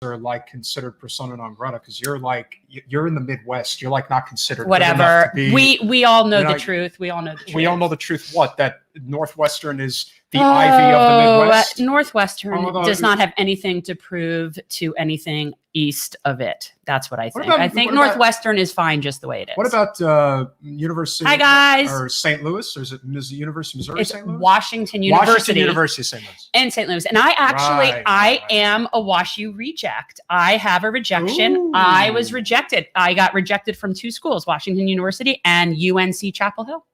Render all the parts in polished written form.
are like considered persona non grata because you're in the Midwest. You're like not considered whatever. Good enough to be, we all know the truth. We all know the truth. We all know the truth. What? That Northwestern is the Ivy of the Midwest. Northwestern does not have anything to prove to anything east of it. That's what I think. I think Northwestern is fine just the way it is. What about University? Hi guys. Or St. Louis? Or is it University of Missouri? It's St. Louis? Washington University. Washington University, St. Louis. In St. Louis. And I actually, I am a WashU reject. I have a rejection. Ooh. I was rejected. I got rejected from 2 schools, Washington University and UNC Chapel Hill.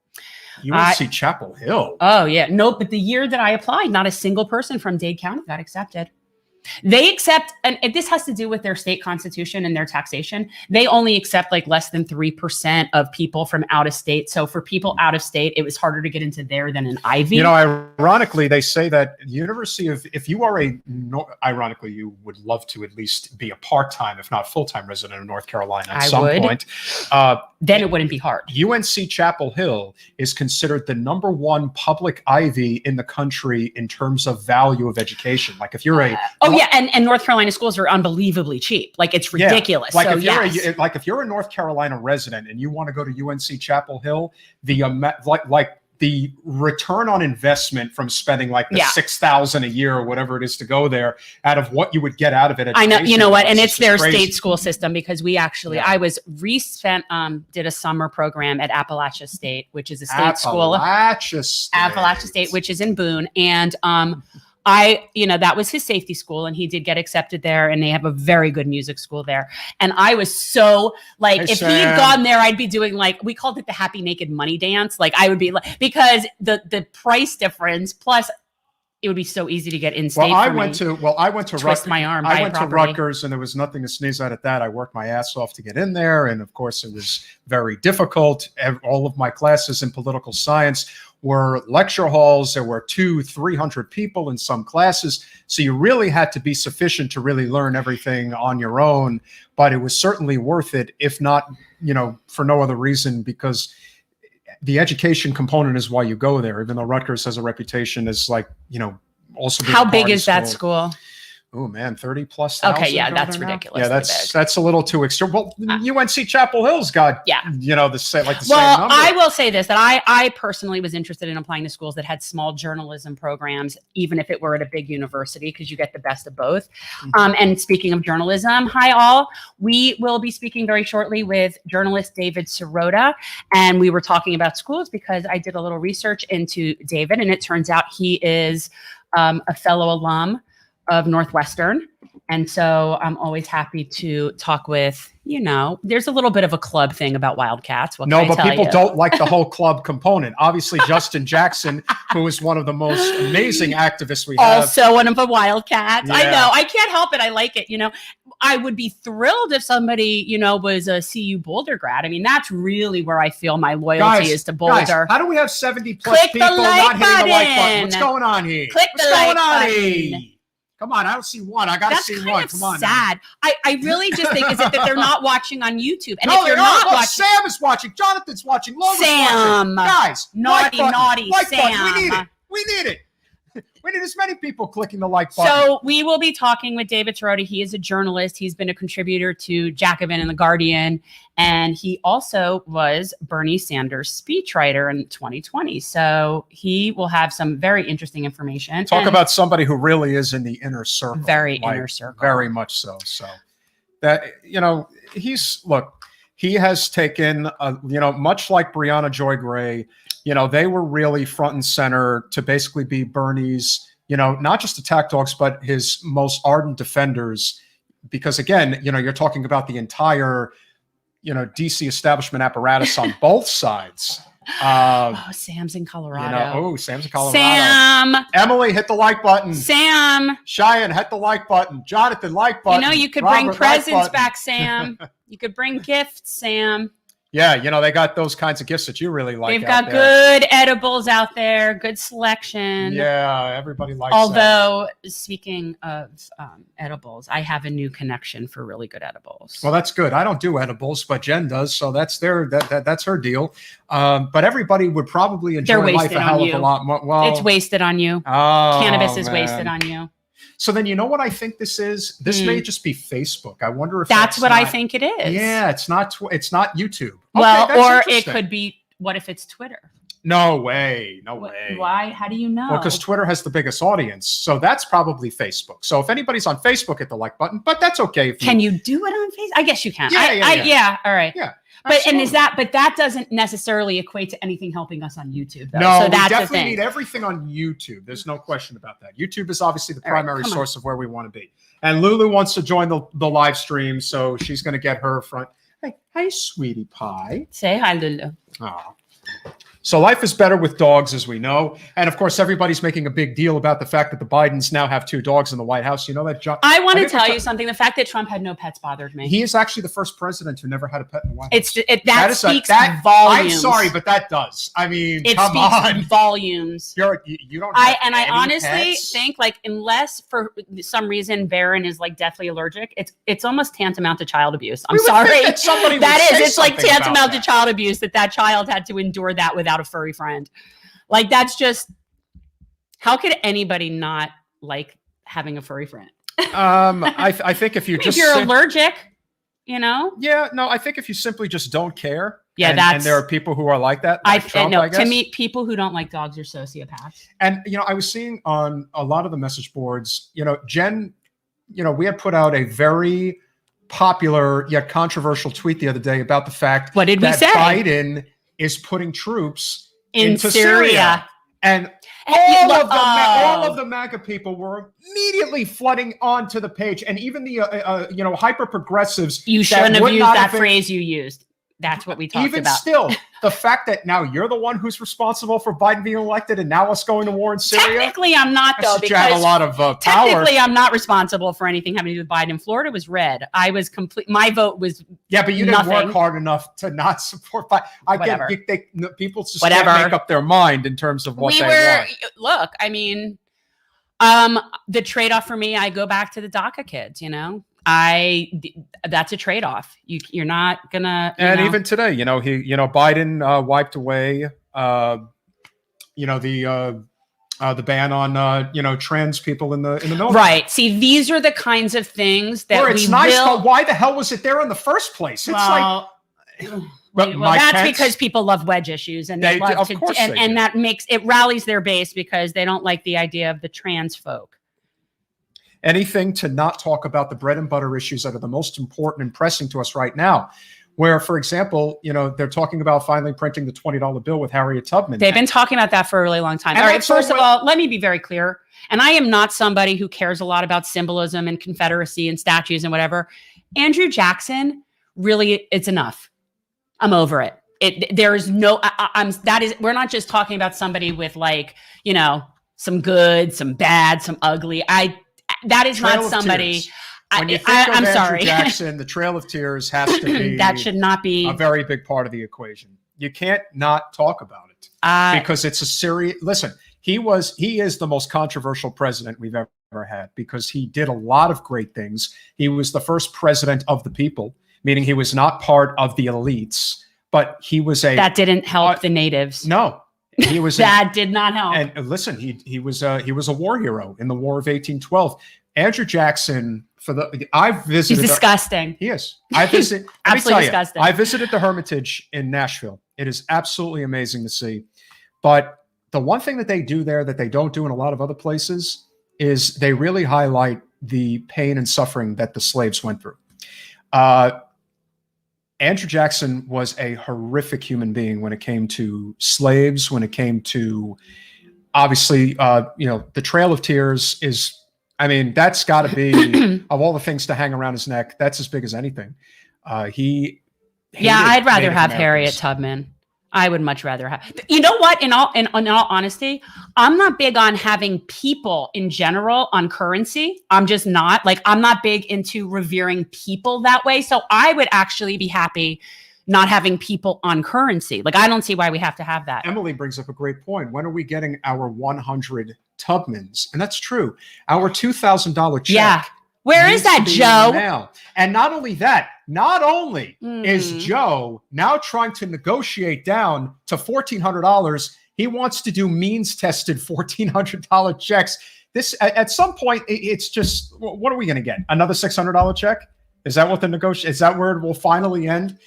UNC Chapel Hill. Oh yeah. Nope. But the year that I applied, not a single person from Dade County got accepted. They accept, and this has to do with their state constitution and their taxation. They only accept like less than 3% of people from out of state. So for people out of state, it was harder to get into there than an Ivy. You know, ironically, they say that University of, if you are ironically, you would love to at least be a part-time, if not full-time resident of North Carolina at some point. Then it wouldn't be hard. UNC Chapel Hill is considered the #1 public Ivy in the country in terms of value of education. Like if you're and North Carolina schools are unbelievably cheap. Like it's ridiculous. Like, so, if you're a North Carolina resident and you want to go to UNC Chapel Hill, the the return on investment from spending like the $6,000 a year or whatever it is to go there out of what you would get out of it. I know, you know what, and it's their state school system because we actually, I was did a summer program at Appalachia State, which is a state school. Appalachia State, which is in Boone, and that was his safety school and he did get accepted there and they have a very good music school there. And I was so like, if he had gone there, I'd be doing like, we called it the happy naked money dance. Like I would be like, because the price difference plus it would be so easy to get in state. I went to twist my arm. I went to Rutgers and there was nothing to sneeze at that. I worked my ass off to get in there. And of course it was very difficult. All of my classes in political science were lecture halls. There were 200-300 people in some classes. So you really had to be sufficient to really learn everything on your own, but it was certainly worth it, if not, for no other reason, because the education component is why you go there, even though Rutgers has a reputation as like, also being how big is that school? Oh man, 30+ Okay, yeah, that's ridiculous. Yeah, that's a little too extreme. Well, UNC Chapel Hill's got the same number. I will say this, that I personally was interested in applying to schools that had small journalism programs, even if it were at a big university, because you get the best of both. And speaking of journalism, hi all. We will be speaking very shortly with journalist David Sirota, and we were talking about schools because I did a little research into David, and it turns out he is a fellow alum of Northwestern. And so I'm always happy to talk with, there's a little bit of a club thing about Wildcats. No, but people don't like the whole club component. Obviously, Justin Jackson, who is one of the most amazing activists we have. Also one of the Wildcats. Yeah. I know. I can't help it. I like it. I would be thrilled if somebody, was a CU Boulder grad. I mean, that's really where I feel my loyalty is to Boulder. Guys, how do we have 70+ people not hitting the like button? What's going on here? What's going on here? Come on, I don't see one. I got to see one. Come on. Sad. I really just think is it that they're not watching on YouTube. And no, if you're not watching, Sam is watching. Jonathan's watching. Logan's Sam. watching. Guys, naughty Sam. We need it. We need as many people clicking the like button. So we will be talking with David Sirota. He is a journalist. He's been a contributor to Jacobin and The Guardian. And he also was Bernie Sanders' speechwriter in 2020. So he will have some very interesting information. Talk about somebody who really is in the inner circle. Very inner circle. Very much so. So that, he has taken, much like Breonna Joy Gray, they were really front and center to basically be Bernie's, not just attack dogs, but his most ardent defenders. Because again, you're talking about the entire, DC establishment apparatus on both sides. Sam's in Colorado. Sam's in Colorado. Sam. Emily, hit the like button. Sam. Cheyenne, hit the like button. Jonathan, like button. You could bring presents back, Sam. You could bring gifts, Sam. Yeah, they got those kinds of gifts that you really like. They've got good edibles out there, good selection. Yeah, everybody likes Although, speaking of edibles, I have a new connection for really good edibles. Well, that's good. I don't do edibles, but Jen does, so that's that's her deal. But everybody would probably enjoy life a hell of a lot more. Well, it's wasted on you. Cannabis is wasted on you. So then, you know what I think this is? This may just be Facebook. I wonder if that's what I not, think it is. Yeah, it's not YouTube. Well, Okay, or it could be, what if it's Twitter? No way. No way. Why? How do you know? Well, because Twitter has the biggest audience. So that's probably Facebook. So if anybody's on Facebook, hit the like button, but that's okay. If Can you do it on Facebook? I guess you can. Yeah. All right. Yeah. But but that doesn't necessarily equate to anything helping us on YouTube, though. No, so that's we definitely need everything on YouTube. There's no question about that. YouTube is obviously the primary source of where we want to be. And Lulu wants to join the live stream, so she's going to get her front. Hey, sweetie pie. Say hi, Lulu. Oh. So life is better with dogs, as we know. And of course, everybody's making a big deal about the fact that the Bidens now have 2 dogs in the White House. You know that, John? I want to tell you something. The fact that Trump had no pets bothered me. He is actually the first president who never had a pet in the White House. That speaks volumes. I'm sorry, but that does. I mean, it come on. Speaks volumes. You don't have I honestly pets? think, like, unless for some reason Barron is like deathly allergic, it's almost tantamount to child abuse. I'm sorry. It's like tantamount to child abuse that child had to endure that without a furry friend. Like, that's just, how could anybody not like having a furry friend? I think if if you're allergic, you know? Yeah, no, I think if you simply just don't care. Yeah, and there are people who are like that. Like Trump, I guess. To me, people who don't like dogs are sociopaths. And, I was seeing on a lot of the message boards, Jen, we had put out a very popular yet controversial tweet the other day about the fact what did we say? Biden is putting troops into Syria. And all of the MAGA people were immediately flooding onto the page. And even the, hyper progressives. You shouldn't have used that phrase you used. That's what we talked about. Even still, the fact that now you're the one who's responsible for Biden being elected and now us going to war in Syria. Technically, I'm not, though, because you have a lot of power. Technically, I'm not responsible for anything having to do with Biden. Florida was red. I was complete. My vote was but you didn't work hard enough to not support Biden. I get people just can't make up their mind in terms of what they want. Look, I mean, the trade-off for me, I go back to the DACA kids, that's a trade-off. You're not gonna. Even today, Biden wiped away, the ban on, trans people in the military. Right. See, these are the kinds of things that why the hell was it there in the first place? It's that's because people love wedge issues, and they love to, and that makes it rallies their base because they don't like the idea of the trans folk. Anything to not talk about the bread and butter issues that are the most important and pressing to us right now. Where, for example, they're talking about finally printing the $20 bill with Harriet Tubman. They've been talking about that for a really long time. All right, first of all, let me be very clear. And I am not somebody who cares a lot about symbolism and Confederacy and statues and whatever. Andrew Jackson, really, it's enough. I'm over it. There is no, we're not just talking about somebody with some good, some bad, some ugly. That is not somebody. When you think of Andrew Jackson, the Trail of Tears has to be that should not be a very big part of the equation. You can't not talk about it because it's a serious. Listen, he is the most controversial president we've ever had because he did a lot of great things. He was the first president of the people, meaning he was not part of the elites, but he was that didn't help the natives. No. He was that did not help. And listen, he was a war hero in the War of 1812. Andrew Jackson, I've visited. He's disgusting. He is. I visited. Absolutely disgusting. I visited the Hermitage in Nashville. It is absolutely amazing to see. But the one thing that they do there that they don't do in a lot of other places is they really highlight the pain and suffering that the slaves went through. Andrew Jackson was a horrific human being when it came to slaves, when it came to, obviously, the Trail of Tears is, that's got to be, of all the things to hang around his neck, that's as big as anything. I'd rather have Harriet Tubman. I would much rather have. You know what? In all honesty, I'm not big on having people in general on currency. I'm just not. I'm not big into revering people that way. So I would actually be happy not having people on currency. I don't see why we have to have that. Emily brings up a great point. When are we getting our 100 Tubmans? And that's true. Our $2,000 check. Yeah. Where is that, Joe? Now. And not only that, is Joe now trying to negotiate down to $1,400. He wants to do means-tested $1,400 checks this at some point, it's just, what are we going to get? Another $600 check? Is that what the negotiation? Is that where it will finally end?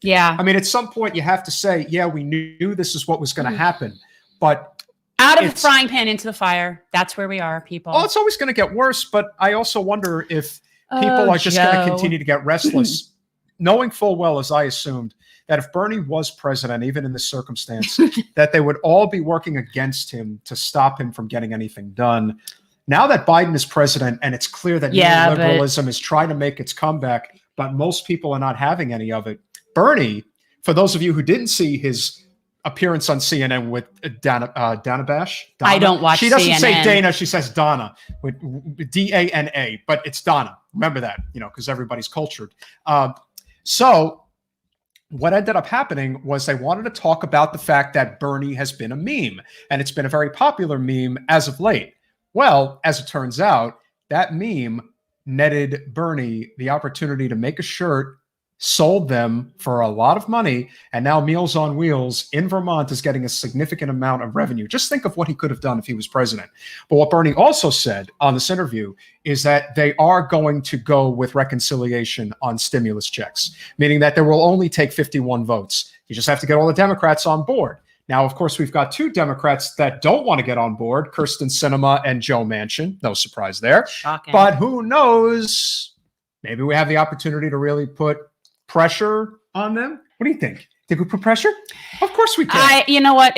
Yeah. I mean, at some point, you have to say, yeah, we knew this is what was going to happen, but out of the frying pan into the fire. That's where we are, people. Oh, it's always going to get worse. But I also wonder if people are just going to continue to get restless, knowing full well, as I assumed, that if Bernie was president, even in this circumstance, that they would all be working against him to stop him from getting anything done. Now that Biden is president, and it's clear that neoliberalism is trying to make its comeback, but most people are not having any of it. Bernie, for those of you who didn't see his appearance on CNN with Dana Bash. Donna. I don't watch CNN. She doesn't say Dana, she says Donna, with D-A-N-A, but it's Donna. Remember that, because everybody's cultured. So what ended up happening was they wanted to talk about the fact that Bernie has been a meme, and it's been a very popular meme as of late. Well, as it turns out, that meme netted Bernie the opportunity to make a shirt, sold them for a lot of money, and now Meals on Wheels in Vermont is getting a significant amount of revenue. Just think of what he could have done if he was president. But what Bernie also said on this interview is that they are going to go with reconciliation on stimulus checks, meaning that there will only take 51 votes. You just have to get all the Democrats on board. Now, of course, we've got two Democrats that don't want to get on board, Kyrsten Sinema and Joe Manchin. No surprise there. Shocking. But who knows? Maybe we have the opportunity to really put pressure on them. What do you think? Think we put pressure? Of course we can. You know what?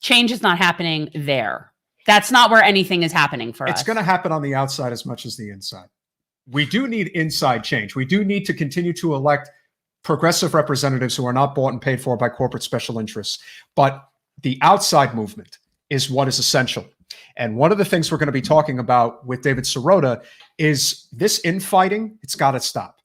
Change is not happening there. That's not where anything is happening for us. It's going to happen on the outside as much as the inside. We do need inside change. We do need to continue to elect progressive representatives who are not bought and paid for by corporate special interests. But the outside movement is what is essential. And one of the things we're going to be talking about with David Sirota is this infighting. It's got to stop.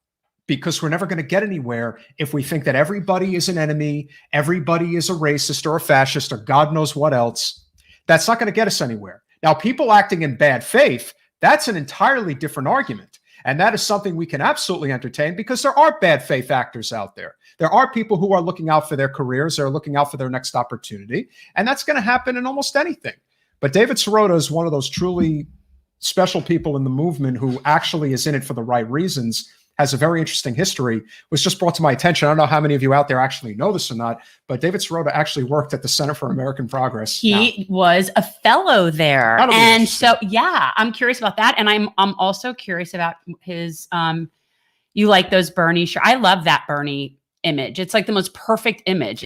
Because we're never going to get anywhere if we think that everybody is an enemy, everybody is a racist or a fascist or God knows what else. That's not going to get us anywhere. Now, people acting in bad faith, that's an entirely different argument. And that is something we can absolutely entertain because there are bad faith actors out there. There are people who are looking out for their careers, they're looking out for their next opportunity. And that's going to happen in almost anything. But David Sirota is one of those truly special people in the movement who actually is in it for the right reasons, has a very interesting history, was just brought to my attention. I don't know how many of you out there actually know this or not, but David Sirota actually worked at the Center for American Progress. He was a fellow there. And so, yeah, I'm curious about that. And I'm also curious about his, you like those Bernie shirts. I love that Bernie image. It's like the most perfect image.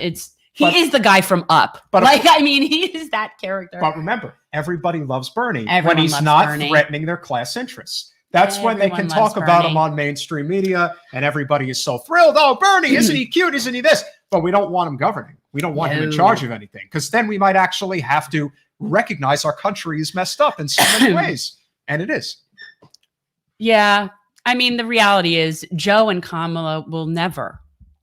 He is the guy from Up. But he is that character. But remember, everybody loves Bernie when he's not threatening their class interests. That's when they can talk about him on mainstream media and everybody is so thrilled. Oh, Bernie, isn't he cute? Isn't he this? But we don't want him governing. We don't want him in charge of anything because then we might actually have to recognize our country is messed up in so many ways. And it is. Yeah. I mean, the reality is Joe and Kamala will never,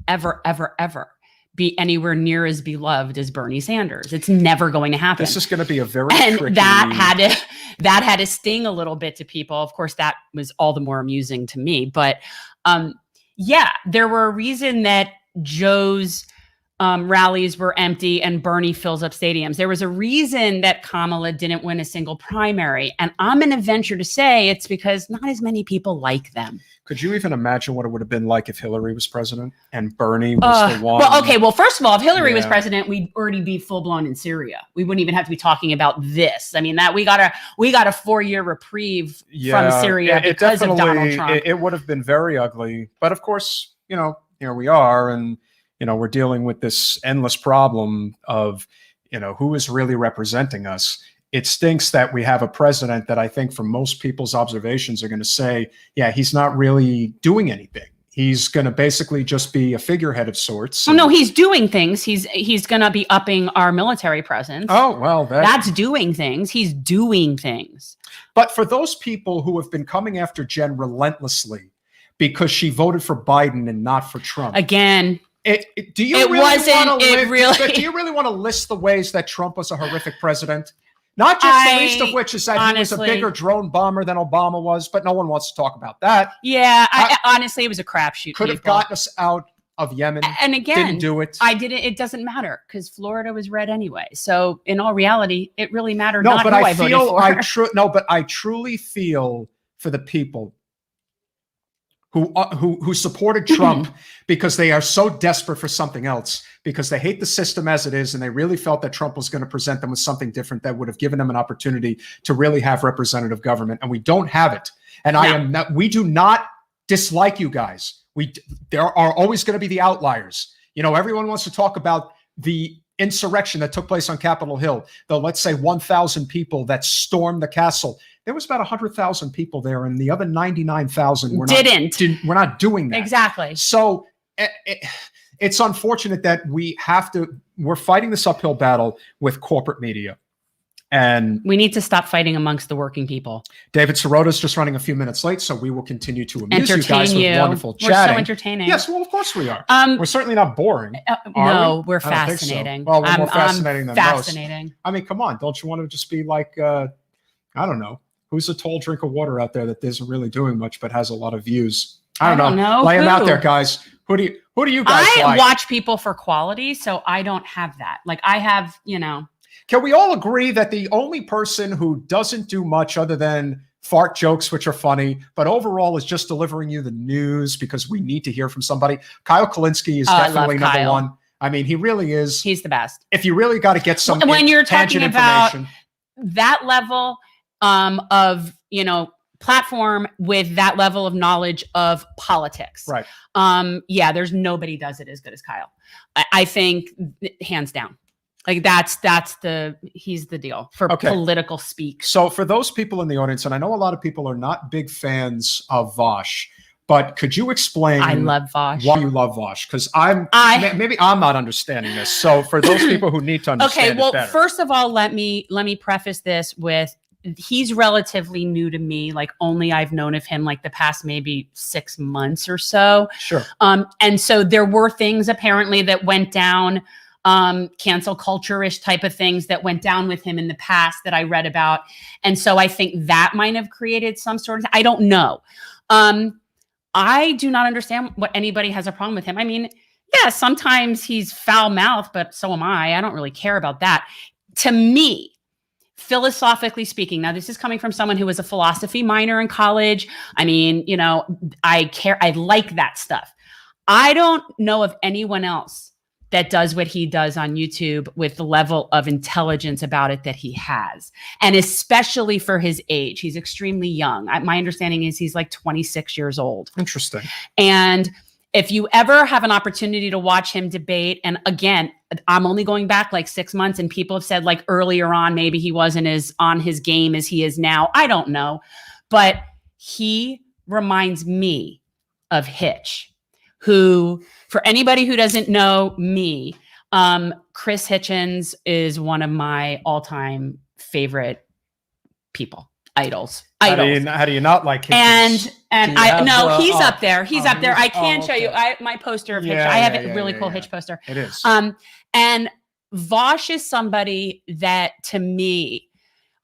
ever, ever, ever be anywhere near as beloved as Bernie Sanders. It's never going to happen. This is going to be a very tricky... that had to sting a little bit to people. Of course, that was all the more amusing to me. But yeah, there were a reason that Joe's rallies were empty and Bernie fills up stadiums. There was a reason that Kamala didn't win a single primary. And I'm going to venture to say it's because not as many people like them. Could you even imagine what it would have been like if Hillary was president and Bernie was the one? Well, okay. Well, first of all, if Hillary was president, we'd already be full blown in Syria. We wouldn't even have to be talking about this. I mean, that we got a 4-year reprieve from Syria because of Donald Trump. It would have been very ugly. But of course, here we are, and we're dealing with this endless problem of, who is really representing us. It stinks that we have a president that I think from most people's observations are going to say, yeah, he's not really doing anything. He's going to basically just be a figurehead of sorts. Oh, no, he's doing things. He's going to be upping our military presence. Oh, well, that's doing things. He's doing things. But for those people who have been coming after Jen relentlessly because she voted for Biden and not for Trump. Again, do you really want to list the ways that Trump was a horrific president? Not just the least of which is that he was a bigger drone bomber than Obama was, but no one wants to talk about that. Yeah, honestly, it was a crapshoot. Could have gotten us out of Yemen. And again, didn't do it. I didn't. It doesn't matter because Florida was red anyway. So in all reality, it really mattered No, not but who I voted feel for. but I truly feel for the people who supported Trump because they are so desperate for something else, because they hate the system as it is, and they really felt that Trump was going to present them with something different that would have given them an opportunity to really have representative government, and we don't have it. And we do not dislike you guys. There are always going to be the outliers. You know, everyone wants to talk about the insurrection that took place on Capitol Hill, the, let's say, 1,000 people that stormed the castle. There was about 100,000 people there, and the other 99,000 we're not doing that. Exactly. So it's unfortunate that we're fighting this uphill battle with corporate media. And we need to stop fighting amongst the working people. David Sirota is just running a few minutes late, so we will continue to amuse you guys with wonderful chatting. We're so entertaining. Yes, well, of course we are. We're certainly not boring. No, we're fascinating. So. Well, we're more fascinating than fascinating. most. I mean, come on, don't you want to just be like, I don't know, who's a tall drink of water out there that isn't really doing much but has a lot of views? I don't know. Lay them out there, guys. Who do you guys like? I watch people for quality, so I don't have that. Like I have, Can we all agree that the only person who doesn't do much other than fart jokes, which are funny, but overall is just delivering you the news because we need to hear from somebody? Kyle Kulinski is definitely number one. I mean, he really is. He's the best. If you really got to get some when you're talking about that level of, platform with that level of knowledge of politics. Right. There's nobody does it as good as Kyle. I think hands down. Like he's the deal for political speak. So for those people in the audience, and I know a lot of people are not big fans of Vosh, but could you explain? I love Vosh. Why you love Vosh? Because maybe I'm not understanding this. So for those people who need to understand it better. First of all, let me preface this with he's relatively new to me. Like only I've known of him like the past maybe 6 months or so. Sure. And so there were things apparently that went down. Cancel culture-ish type of things that went down with him in the past that I read about. And so I think that might have created some sort of, I don't know. I do not understand what anybody has a problem with him. I mean, yeah, sometimes he's foul-mouthed, but so am I. I don't really care about that. To me, philosophically speaking, now this is coming from someone who was a philosophy minor in college. I mean, I like that stuff. I don't know of anyone else that does what he does on YouTube with the level of intelligence about it that he has. And especially for his age, he's extremely young. My understanding is he's like 26 years old. Interesting. And if you ever have an opportunity to watch him debate, and again, I'm only going back like 6 months, and people have said like earlier on, maybe he wasn't as on his game as he is now. I don't know. But he reminds me of Hitch, who, for anybody who doesn't know me, Chris Hitchens is one of my all-time favorite people, idols. How do you not like Hitchens? And he's up there. He's up there. I can show you my poster of Hitch. I have a really cool Hitch poster. It is. And Vosh is somebody that, to me,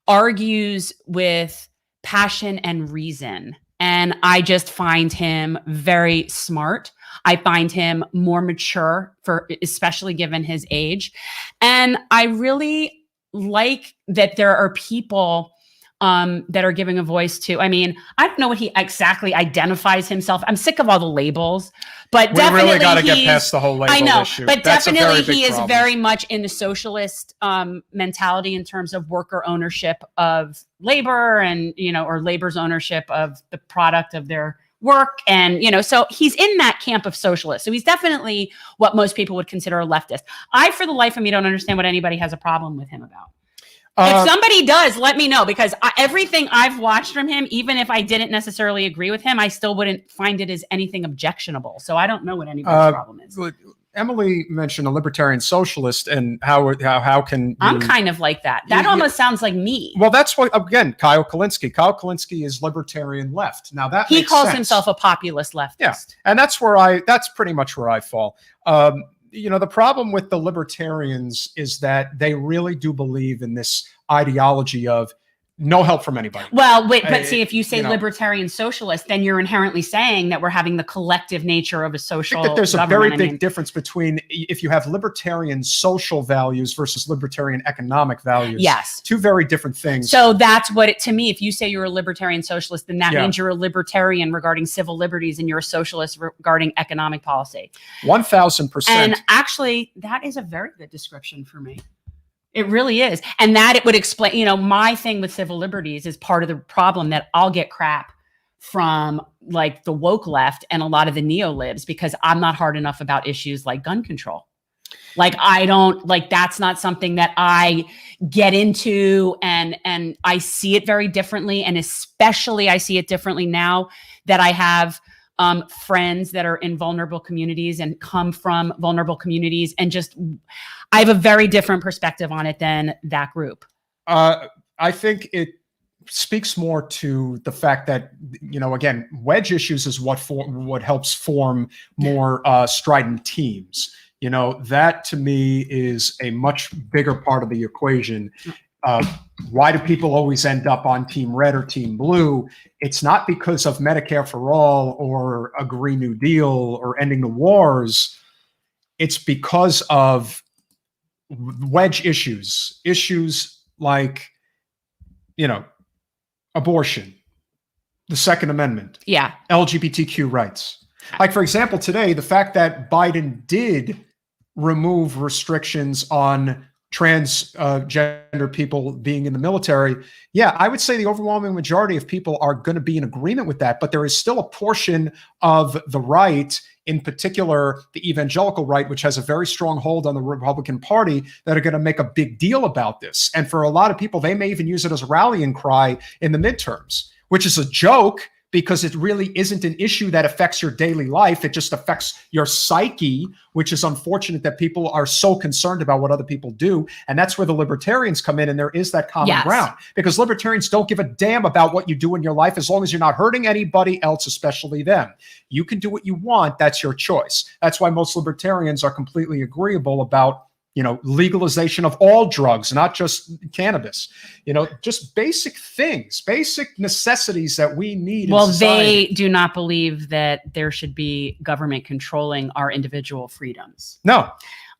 argues with passion and reason. And I just find him very smart. I find him more mature, especially given his age. And I really like that there are people that are giving a voice to. I mean, I don't know what he exactly identifies himself. I'm sick of all the labels, but we definitely really got to get past the whole label issue. But definitely he is very much in the socialist mentality in terms of worker ownership of labor and, or labor's ownership of the product of their work. And, so he's in that camp of socialist. So he's definitely what most people would consider a leftist. I, for the life of me, don't understand what anybody has a problem with him about. If somebody does, let me know, because everything I've watched from him, even if I didn't necessarily agree with him, I still wouldn't find it as anything objectionable. So I don't know what anybody's problem is. Emily mentioned a libertarian socialist, and how can you, I'm kind of like that. That almost sounds like me. Well, that's what, again, Kyle Kulinski. Kyle Kulinski is libertarian left. Now that he calls himself a populist leftist. Yeah, and that's pretty much where I fall. The problem with the libertarians is that they really do believe in this ideology of no help from anybody. Well, wait, but see, if you say you know, libertarian socialist, then you're inherently saying that we're having the collective nature of a social I think that there's a government. very big difference between if you have libertarian social values versus libertarian economic values. Yes. Two very different things. So that's what it, to me, if you say you're a libertarian socialist, then that Yeah. means you're a libertarian regarding civil liberties and you're a socialist regarding economic policy. 1000%. And actually, that is a very good description for me. It really is. And that it would explain, you know, my thing with civil liberties is part of the problem that I'll get crap from like the woke left and a lot of the neo-libs because I'm not hard enough about issues like gun control. Like I don't, like that's not something that I get into, and I see it very differently. And especially I see it differently now that I have friends that are in vulnerable communities and come from vulnerable communities, and just I have a very different perspective on it than that group. I think it speaks more to the fact that, you know, again, wedge issues is what helps form more strident teams. You know, that to me is a much bigger part of the equation. Why do people always end up on Team Red or Team Blue? It's not because of Medicare for All or a Green New Deal or ending the wars. It's because of wedge issues like, you know, abortion, the Second Amendment, Yeah. LGBTQ rights. Like, for example, today, the fact that Biden did remove restrictions on transgender people being in the military. Yeah, I would say the overwhelming majority of people are going to be in agreement with that, but there is still a portion of the right, in particular the evangelical right, which has a very strong hold on the Republican Party, that are going to make a big deal about this. And for a lot of people, they may even use it as a rallying cry in the midterms, which is a joke because it really isn't an issue that affects your daily life. It just affects your psyche, which is unfortunate that people are so concerned about what other people do. And that's where the libertarians come in, and there is that common ground, because libertarians don't give a damn about what you do in your life as long as you're not hurting anybody else, especially them. You can do what you want. That's your choice. That's why most libertarians are completely agreeable about, you know, legalization of all drugs, not just cannabis, you know, just basic things, basic necessities that we need. Well, in society. they do not believe that there should be government controlling our individual freedoms. No.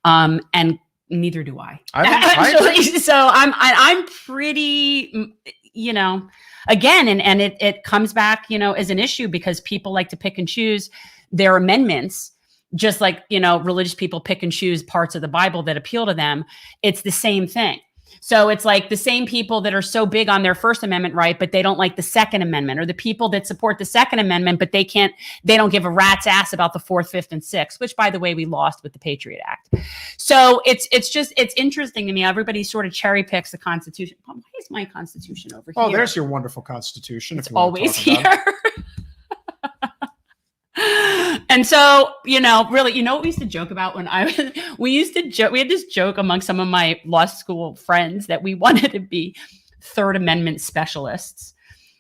And neither do I. Actually, so I'm pretty, you know, again, and it comes back, you know, as an issue because people like to pick and choose their amendments. Just like, you know, religious people pick and choose parts of the Bible that appeal to them. It's the same thing. So it's like the same people that are so big on their First Amendment right, but they don't like the Second Amendment, or the people that support the Second Amendment, but they don't give a rat's ass about the Fourth, Fifth, and Sixth, which, by the way, we lost with the Patriot Act. So it's interesting to me. Everybody sort of cherry picks the Constitution. Why is my Constitution over here? Oh, there's your wonderful Constitution. It's always here. And so, you know, really, you know what we used to joke about when we had this joke among some of my law school friends that we wanted to be Third Amendment specialists,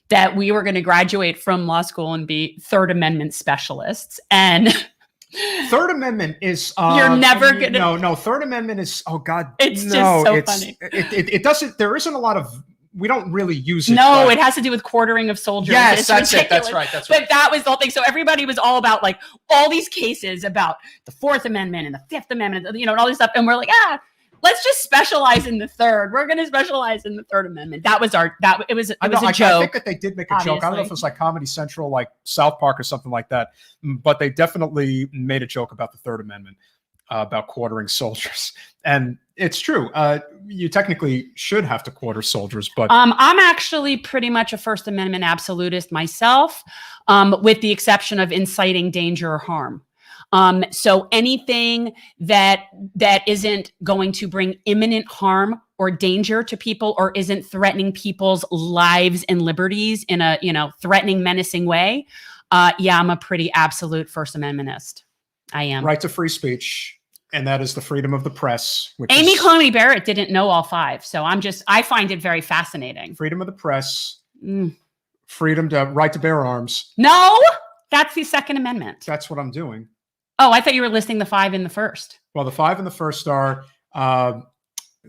that we were going to graduate from law school and be Third Amendment specialists. And Third Amendment is you're never gonna. No. Third Amendment is, oh God, it's no, just so funny. It doesn't. There isn't a lot of. We don't really use it. No, it has to do with quartering of soldiers. Yes, that's ridiculous. It. That's right. That's right. But that was the whole thing. So everybody was all about like all these cases about the Fourth Amendment and the Fifth Amendment, you know, and all this stuff. And we're like, let's just specialize in the third. We're going to specialize in the Third Amendment. That was it was a joke. I think that they did make a joke. I don't know if it was like Comedy Central, like South Park or something like that, but they definitely made a joke about the Third Amendment, about quartering soldiers. And it's true. You technically should have to quarter soldiers, but I'm actually pretty much a First Amendment absolutist myself, with the exception of inciting danger or harm. So anything that isn't going to bring imminent harm or danger to people, or isn't threatening people's lives and liberties in a, you know, threatening, menacing way. I'm a pretty absolute First Amendmentist. I am. Right to free speech. And that is the freedom of the press. Which Amy Coney Barrett didn't know all five. So I find it very fascinating. Freedom of the press, freedom to right to bear arms. No, that's the Second Amendment. That's what I'm doing. Oh, I thought you were listing the five in the first. Well, the five in the first are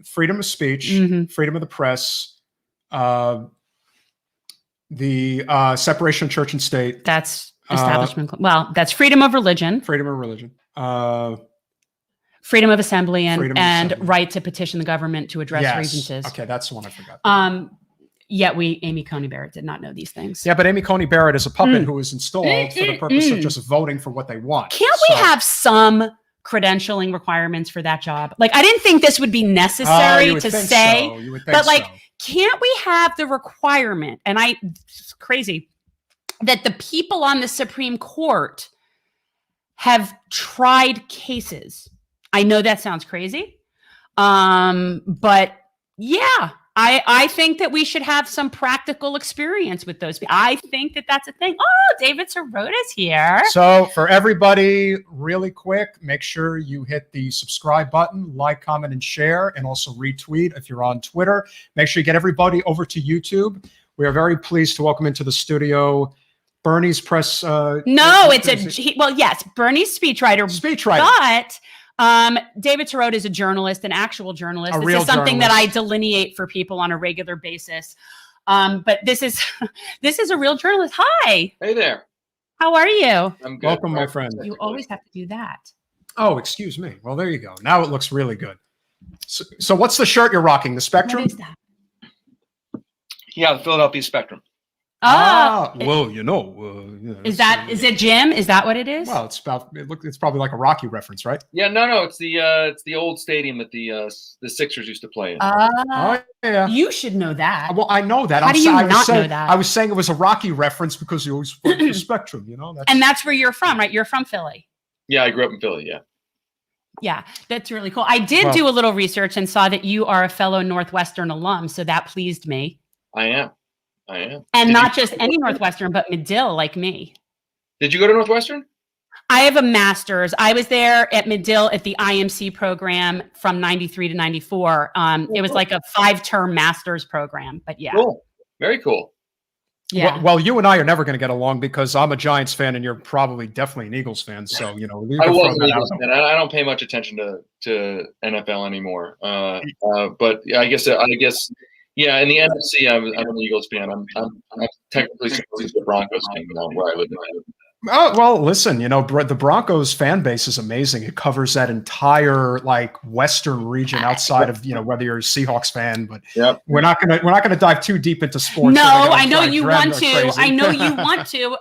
freedom of speech, freedom of the press, The separation of church and state. That's establishment. Well, that's freedom of religion. Freedom of religion. Freedom of assembly and assembly. Right to petition the government to address grievances. Okay, that's the one I forgot. Yet Amy Coney Barrett did not know these things. Yeah, but Amy Coney Barrett is a puppet who was installed for the purpose of just voting for what they want. Can't we have some credentialing requirements for that job? Like, I didn't think this would be necessary to say, but like, can't we have the requirement? And it's crazy that the people on the Supreme Court have tried cases. I know that sounds crazy. But yeah, I think that we should have some practical experience with those people. I think that that's a thing. Oh, David Sirota's here. So for everybody, really quick, make sure you hit the subscribe button, like, comment, and share, and also retweet if you're on Twitter. Make sure you get everybody over to YouTube. We are very pleased to welcome into the studio Bernie's press. Bernie's speechwriter. But David Sirota is a journalist, an actual journalist. This is something that I delineate for people on a regular basis. But this is a real journalist. Hi. Hey there. How are you? I'm good. Welcome, my friend. You always have to do that. Oh, excuse me. Well, there you go. Now it looks really good. So what's the shirt you're rocking? The Spectrum? What is that? Yeah, the Philadelphia Spectrum. Well, is it Jim? Is that what it is? Well, it's probably like a Rocky reference, right? Yeah, no, it's the old stadium that the Sixers used to play in. Oh yeah, you should know that. Well, I know that. How do you not know that? I was saying it was a Rocky reference because you always spoke the Spectrum, And that's where you're from, right? You're from Philly. Yeah, I grew up in Philly. Yeah. Yeah, that's really cool. I did do a little research and saw that you are a fellow Northwestern alum, so that pleased me. I am. And not just any Northwestern, but Medill, like me. Did you go to Northwestern? I have a master's. I was there at Medill at the IMC program from 93 to 94. It was like a 5-term master's program, but yeah. Cool. Very cool. Yeah. Well, you and I are never going to get along because I'm a Giants fan and you're definitely an Eagles fan. So, I was an Eagles fan. I don't pay much attention to NFL anymore. But I guess. Yeah, in the NFC, I'm an Eagles fan. I'm technically supposed to be a Broncos fan where I live. Oh, well, listen, the Broncos fan base is amazing. It covers that entire Western region outside of, whether you're a Seahawks fan, but we're not going to dive too deep into sports. No, I know you want to. I know you want to.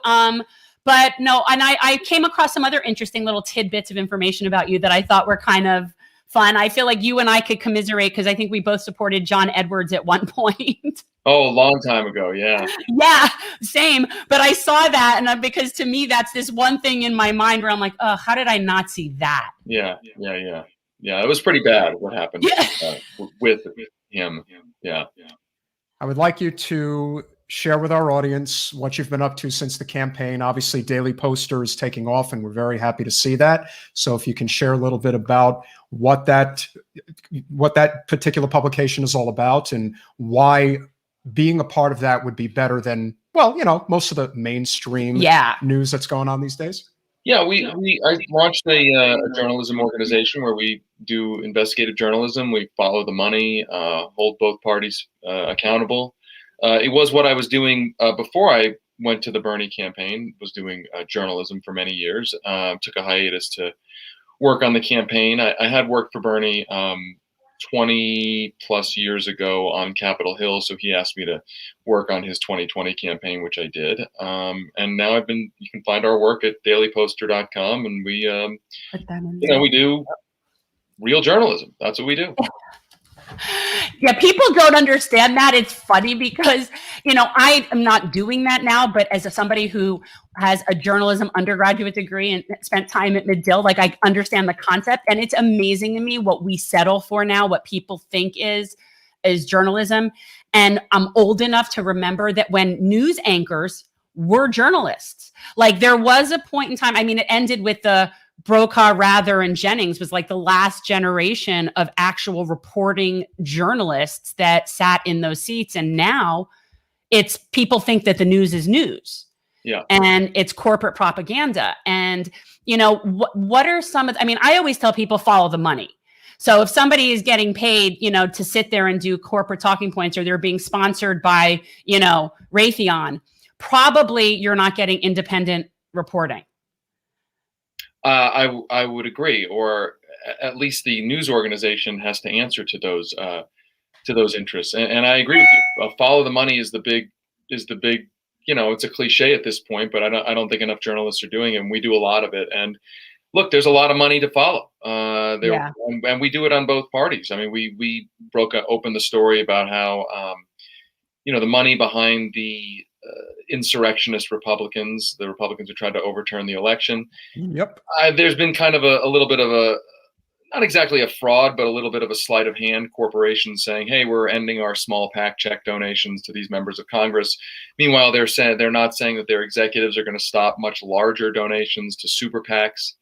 But no, and I came across some other interesting little tidbits of information about you that I thought were kind of fun. I feel like you and I could commiserate because I think we both supported John Edwards at one point. Oh, a long time ago. Yeah. Yeah, same. But I saw that. And because to me, that's this one thing in my mind where I'm like, oh, how did I not see that? Yeah. It was pretty bad what happened with him. Yeah. I would like you to share with our audience what you've been up to since the campaign. Obviously, Daily Poster is taking off, and we're very happy to see that. So if you can share a little bit about what that particular publication is all about and why being a part of that would be better than, most of the mainstream news that's going on these days. Yeah, I launched a journalism organization where we do investigative journalism. We follow the money, hold both parties accountable. It was what I was doing before I went to the Bernie campaign, was doing journalism for many years. Took a hiatus to work on the campaign. I had worked for Bernie 20 plus years ago on Capitol Hill. So he asked me to work on his 2020 campaign, which I did. And now you can find our work at dailyposter.com. And we do real journalism. That's what we do. Yeah, people don't understand that. It's funny because, I am not doing that now, but as somebody who has a journalism undergraduate degree and spent time at Medill, I understand the concept. And it's amazing to me what we settle for now, what people think is journalism. And I'm old enough to remember that when news anchors were journalists, there was a point in time, it ended with the Brokaw, Rather, and Jennings was the last generation of actual reporting journalists that sat in those seats. And now it's people think that the news is news. Yeah. And it's corporate propaganda. And, what are some of, I always tell people follow the money. So if somebody is getting paid, to sit there and do corporate talking points, or they're being sponsored by, Raytheon, probably you're not getting independent reporting. I would agree, or at least the news organization has to answer to those interests. And I agree with you. Follow the money is the big. It's a cliche at this point, but I don't think enough journalists are doing it. And we do a lot of it. And look, there's a lot of money to follow. And we do it on both parties. I mean, we opened the story about how the money behind the insurrectionist Republicans, the Republicans who tried to overturn the election. Yep. There's been kind of a little bit of a, not exactly a fraud, but a little bit of a sleight of hand, corporations saying, hey, we're ending our small PAC check donations to these members of Congress. Meanwhile, they're not saying that their executives are going to stop much larger donations to super PACs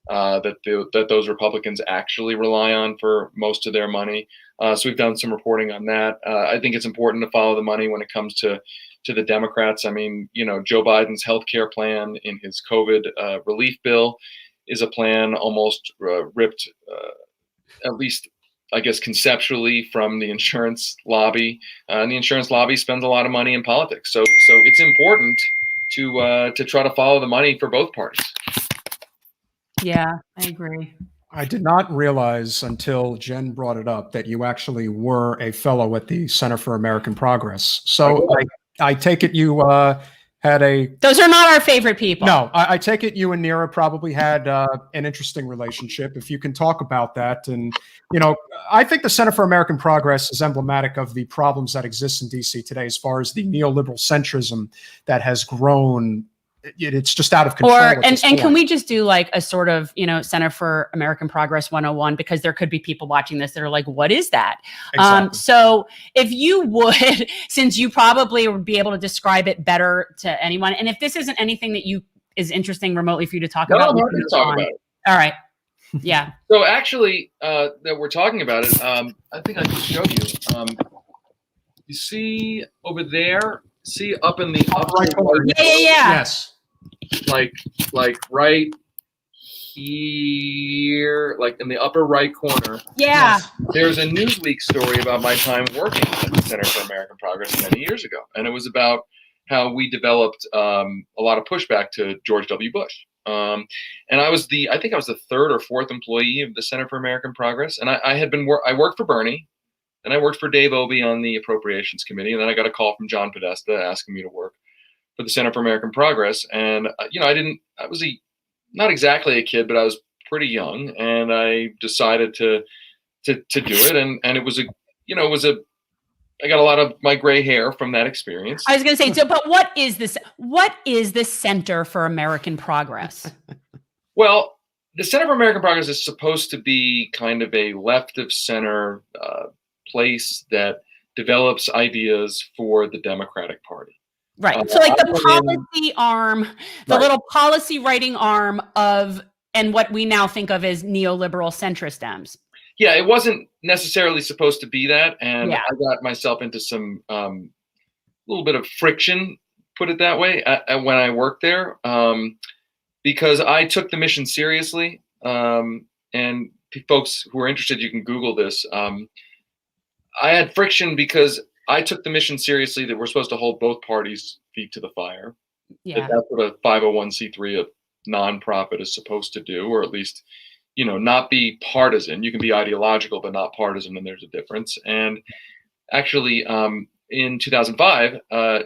that those Republicans actually rely on for most of their money. So we've done some reporting on that. I think it's important to follow the money when it comes to the Democrats. I mean, Joe Biden's healthcare plan in his COVID relief bill is a plan almost ripped, at least I guess conceptually, from the insurance lobby. And the insurance lobby spends a lot of money in politics. So it's important to try to follow the money for both parties. Yeah, I agree. I did not realize until Jen brought it up that you actually were a fellow at the Center for American Progress. So I take it you had a... Those are not our favorite people. No, I take it you and Nira probably had an interesting relationship, if you can talk about that. And, I think the Center for American Progress is emblematic of the problems that exist in DC today as far as the neoliberal centrism that has grown. It's just out of control. And can we just do like a sort of, Center for American Progress 101, because there could be people watching this that are like, what is that? Exactly. So if you would, since you probably would be able to describe it better to anyone, and if this isn't anything that is interesting remotely for you to talk about, I'm happy to talk about it. All right. Yeah. So actually, that we're talking about it, I think I can show you. You see over there, up in the upper right corner. Yeah. Yes. Like right here, like in the upper right corner. Yeah. There's a Newsweek story about my time working at the Center for American Progress many years ago. And it was about how we developed a lot of pushback to George W. Bush. And I think I was the third or fourth employee of the Center for American Progress. And I worked for Bernie, and I worked for Dave Obey on the Appropriations Committee. And then I got a call from John Podesta asking me to work for the Center for American Progress. And, I was not exactly a kid, but I was pretty young, and I decided to do it. And it was I got a lot of my gray hair from that experience. I was going to say, but what is this? What is the Center for American Progress? Well, the Center for American Progress is supposed to be kind of a left of center place that develops ideas for the Democratic Party. Right. So like the policy arm, the little policy writing arm of, and what we now think of as neoliberal centrist Dems. Yeah, it wasn't necessarily supposed to be that. And I got myself into some little bit of friction, put it that way, when I worked there, because I took the mission seriously. And folks who are interested, you can Google this. I had friction because I took the mission seriously that we're supposed to hold both parties' feet to the fire. Yeah. That's what a 501c3, a nonprofit, is supposed to do, or at least, not be partisan. You can be ideological, but not partisan, and there's a difference. And actually, in 2005,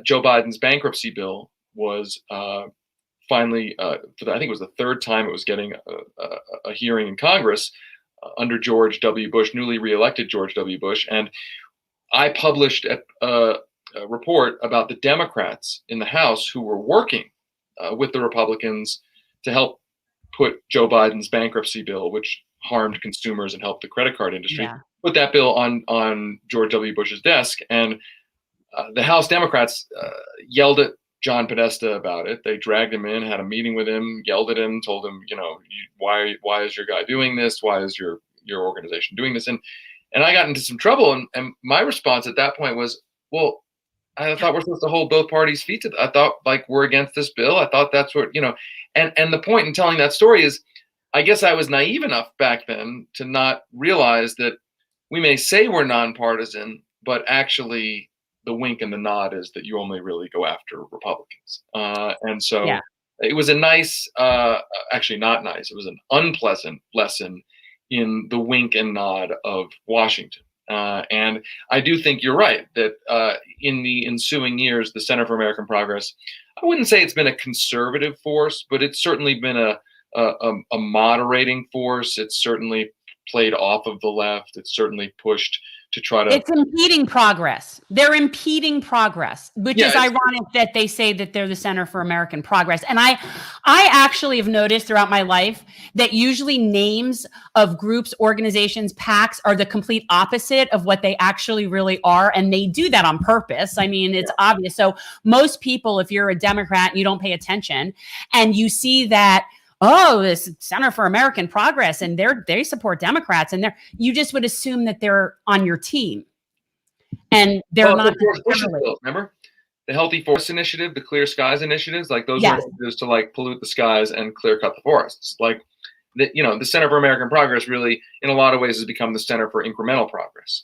Joe Biden's bankruptcy bill was finally, I think it was the third time it was getting a hearing in Congress under George W. Bush, newly reelected George W. Bush. And I published a report about the Democrats in the House who were working with the Republicans to help put Joe Biden's bankruptcy bill, which harmed consumers and helped the credit card industry, put that bill on George W. Bush's desk. And the House Democrats yelled at John Podesta about it. They dragged him in, had a meeting with him, yelled at him, told him, why is your guy doing this? Why is your organization doing this? And I got into some trouble. And my response at that point was, well, I thought we're supposed to hold both parties' feet to that. I thought, like, we're against this bill. I thought that's what, and the point in telling that story is I guess I was naive enough back then to not realize that we may say we're nonpartisan, but actually the wink and the nod is that you only really go after Republicans. And so Yeah. it was a nice, actually not nice, it was an unpleasant lesson in the wink and nod of Washington. And I do think you're right that in the ensuing years, the Center for American Progress, I wouldn't say it's been a conservative force, but it's certainly been a moderating force. It's certainly played off of the left. It's certainly pushed to try to. It's impeding progress. They're impeding progress, which is ironic that they say that they're the Center for American Progress. And I actually have noticed throughout my life that usually names of groups, organizations, PACs are the complete opposite of what they actually really are. And they do that on purpose. I mean, it's obvious. So most people, if you're a Democrat and you don't pay attention and you see that, oh, this Center for American Progress, and they support Democrats, and you just would assume that they're on your team, and they're not. Remember the Healthy Forest Initiative, the Clear Skies initiatives, like those are initiatives to like pollute the skies and clear cut the forests. Like the Center for American Progress really, in a lot of ways, has become the Center for Incremental Progress.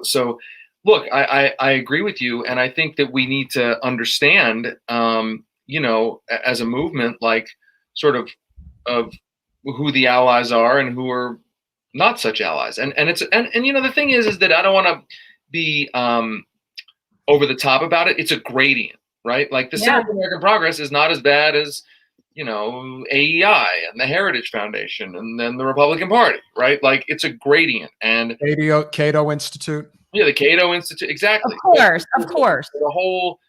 So. Look, I agree with you, and I think that we need to understand, as a movement, like sort of who the allies are and who are not such allies. And the thing is that I don't want to be over the top about it. It's a gradient, right? Like the Center for American Progress is not as bad as AEI and the Heritage Foundation and then the Republican Party, right? Like it's a gradient. And Cato Institute. Yeah, the Cato Institute, exactly. Of course. The whole,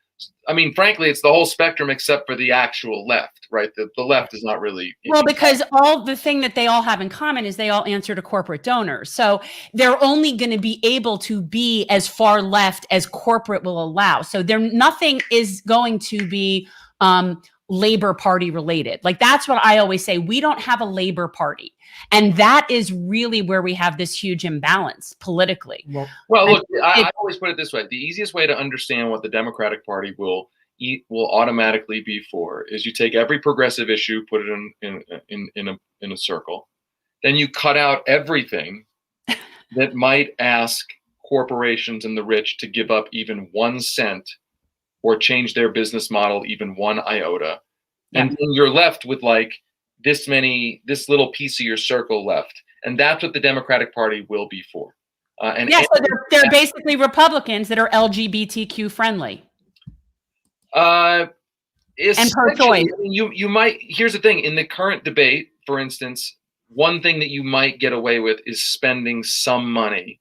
frankly, it's the whole spectrum except for the actual left, right? The left is not really. Well, because all the thing that they all have in common is they all answer to corporate donors. So they're only going to be able to be as far left as corporate will allow. So nothing is going to be Labor Party related. Like that's what I always say. We don't have a Labor Party. And that is really where we have this huge imbalance politically. Well, look, I always put it this way. The easiest way to understand what the Democratic Party will automatically be for is you take every progressive issue, put it in a circle, then you cut out everything that might ask corporations and the rich to give up even 1 cent or change their business model even 1 iota. And then you're left with like this little piece of your circle left. And that's what the Democratic Party will be for. So they're basically Republicans that are LGBTQ friendly. And pro-choice. You might, here's the thing, in the current debate, for instance, one thing that you might get away with is spending some money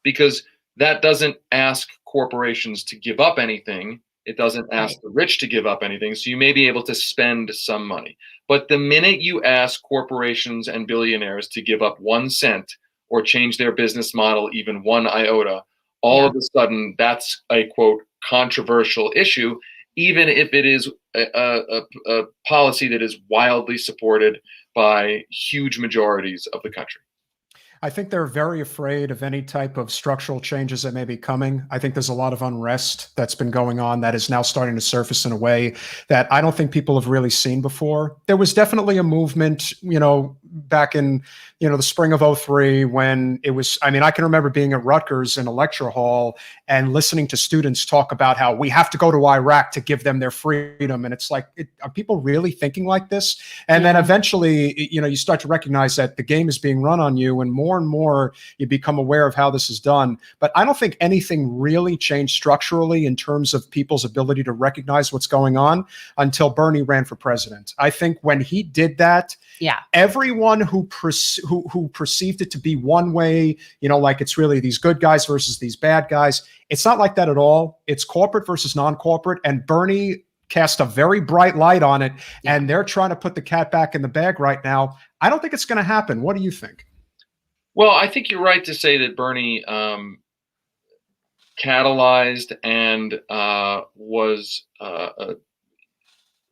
because that doesn't ask corporations to give up anything. It doesn't ask the rich to give up anything. So you may be able to spend some money. But the minute you ask corporations and billionaires to give up 1 cent or change their business model even 1 iota, all of a sudden that's a, quote, controversial issue, even if it is a policy that is wildly supported by huge majorities of the country. I think they're very afraid of any type of structural changes that may be coming. I think there's a lot of unrest that's been going on that is now starting to surface in a way that I don't think people have really seen before. There was definitely a movement, back in, the spring of 2003 when it was, I can remember being at Rutgers in a lecture hall and listening to students talk about how we have to go to Iraq to give them their freedom. And it's like, are people really thinking like this? And then eventually, you start to recognize that the game is being run on you and more you become aware of how this is done. But I don't think anything really changed structurally in terms of people's ability to recognize what's going on until Bernie ran for president. I think when he did that, everyone who perceived it to be one way, like it's really these good guys versus these bad guys, it's not like that at all. It's corporate versus non-corporate. And Bernie cast a very bright light on it. And they're trying to put the cat back in the bag right now. I don't think it's going to happen. What do you think? Well, I think you're right to say that Bernie catalyzed and was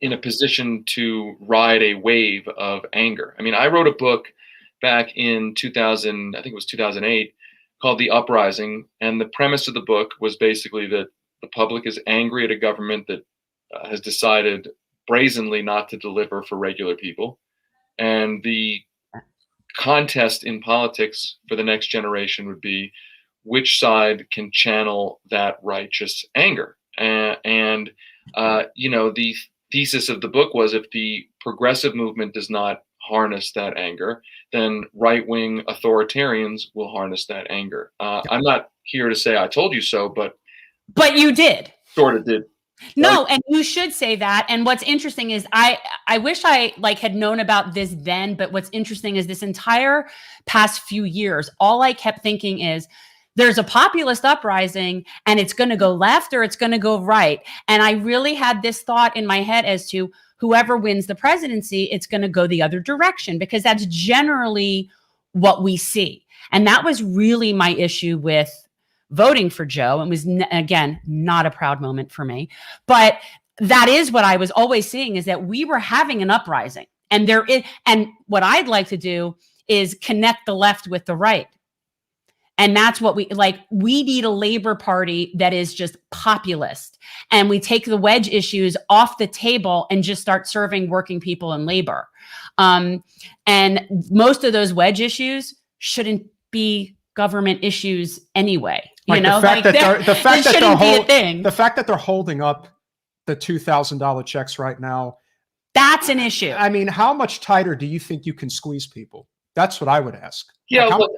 in a position to ride a wave of anger. I wrote a book back in 2000, I think it was 2008, called The Uprising. And the premise of the book was basically that the public is angry at a government that has decided brazenly not to deliver for regular people. And the contest in politics for the next generation would be which side can channel that righteous anger. And the thesis of the book was, if the progressive movement does not harness that anger, then right-wing authoritarians will harness that anger. I'm not here to say I told you so, but you did. Sort of did. No, and you should say that. And what's interesting is I wish I had known about this then, but what's interesting is this entire past few years, all I kept thinking is there's a populist uprising and it's going to go left or it's going to go right. And I really had this thought in my head as to whoever wins the presidency, it's going to go the other direction, because that's generally what we see. And that was really my issue with voting for Joe. It was, again, not a proud moment for me, but that is what I was always seeing, is that we were having an uprising, and and what I'd like to do is connect the left with the right. And that's what we need a Labor Party that is just populist, and we take the wedge issues off the table and just start serving working people and labor. And most of those wedge issues shouldn't be government issues anyway. The fact that they're holding up the $2,000 checks right now, that's an issue. I mean, how much tighter do you think you can squeeze people? That's what I would ask. Yeah, look,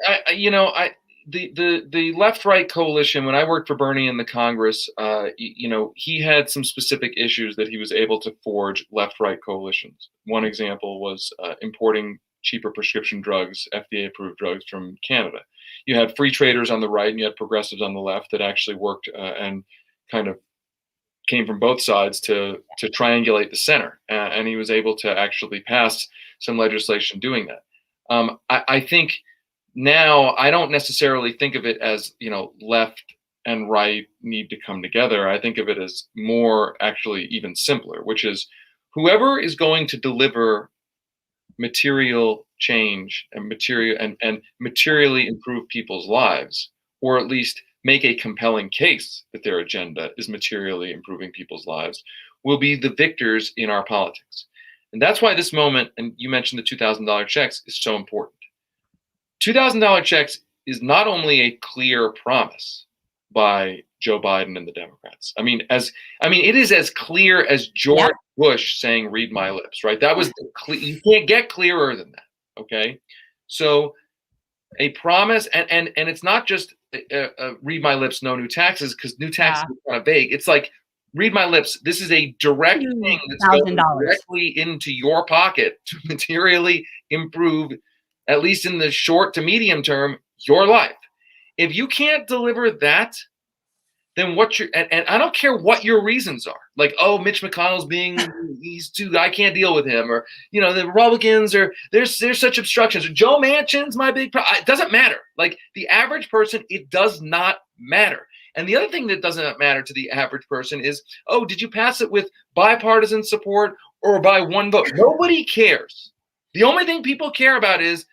the left-right coalition, when I worked for Bernie in the Congress, he had some specific issues that he was able to forge left-right coalitions. One example was importing cheaper prescription drugs, FDA-approved drugs from Canada. You had free traders on the right and you had progressives on the left that actually worked and kind of came from both sides to triangulate the center. And he was able to actually pass some legislation doing that. I think now I don't necessarily think of it as, left and right need to come together. I think of it as more actually even simpler, which is whoever is going to deliver material change and materially improve people's lives, or at least make a compelling case that their agenda is materially improving people's lives, will be the victors in our politics. And that's why this moment, and you mentioned the $2,000 checks, is so important. $2,000 checks is not only a clear promise by Joe Biden and the Democrats. It is as clear as George Bush saying, "Read my lips," right? That was you can't get clearer than that. Okay. So a promise, and it's not just read my lips, no new taxes, because new taxes is kind of vague. It's like, read my lips. This is a direct thing that's going directly into your pocket to materially improve, at least in the short to medium term, your life. If you can't deliver that, then and I don't care what your reasons are. Like, oh, Mitch McConnell's I can't deal with him, or the Republicans, or there's such obstructions. Or Joe Manchin's my big problem. It doesn't matter. Like the average person, it does not matter. And the other thing that doesn't matter to the average person is, oh, did you pass it with bipartisan support or by one vote? Nobody cares. The only thing people care about is,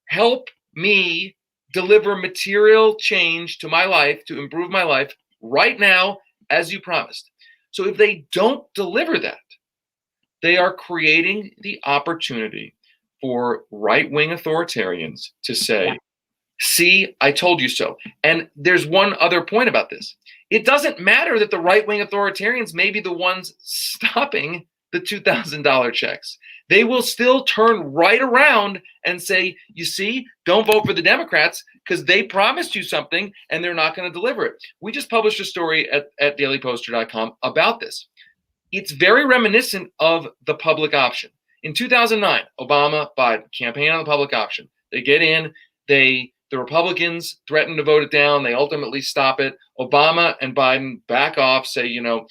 help me deliver material change to my life, to improve my life right now, as you promised. So if they don't deliver that, they are creating the opportunity for right-wing authoritarians to say, see, I told you so. And there's one other point about this. It doesn't matter that the right-wing authoritarians may be the ones stopping the $2,000 checks. They will still turn right around and say, you see, don't vote for the Democrats because they promised you something and they're not going to deliver it. We just published a story at dailyposter.com about this. It's very reminiscent of the public option. In 2009, Obama, Biden, campaign on the public option. They get in, the Republicans threaten to vote it down. They ultimately stop it. Obama and Biden back off, say, well,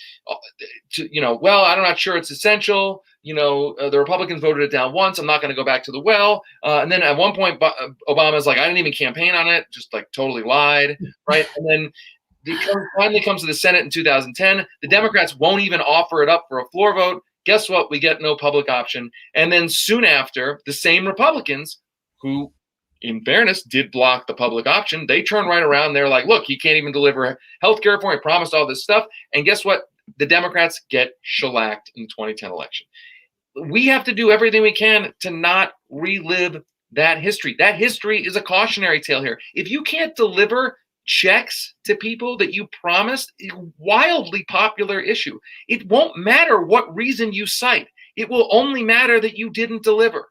I'm not sure it's essential. The Republicans voted it down once. I'm not going to go back to the well. And then at one point, Obama's like, I didn't even campaign on it, just like totally lied, right? And then it finally comes to the Senate in 2010. The Democrats won't even offer it up for a floor vote. Guess what? We get no public option. And then soon after, the same Republicans who, in fairness, did block the public option, they turn right around. They're like, look, he can't even deliver health care for me. He promised all this stuff. And guess what? the Democrats get shellacked in the 2010 election. We have to do everything we can to not relive that history. That history is a cautionary tale here. If you can't deliver checks to people that you promised, wildly popular issue. It won't matter what reason you cite. It will only matter that you didn't deliver.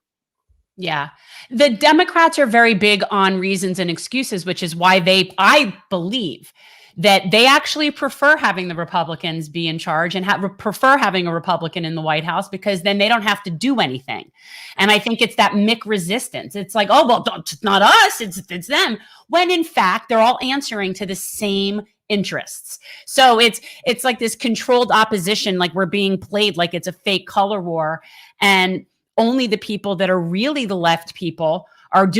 Yeah. The Democrats are very big on reasons and excuses, which is why I believe that they actually prefer having the Republicans be in charge and prefer having a Republican in the White House, because then they don't have to do anything. And I think it's that Mick resistance. It's like, oh, well, it's not us, it's them. When in fact, they're all answering to the same interests. So it's like this controlled opposition, like we're being played like it's a fake color war. And only the people that are really the left people are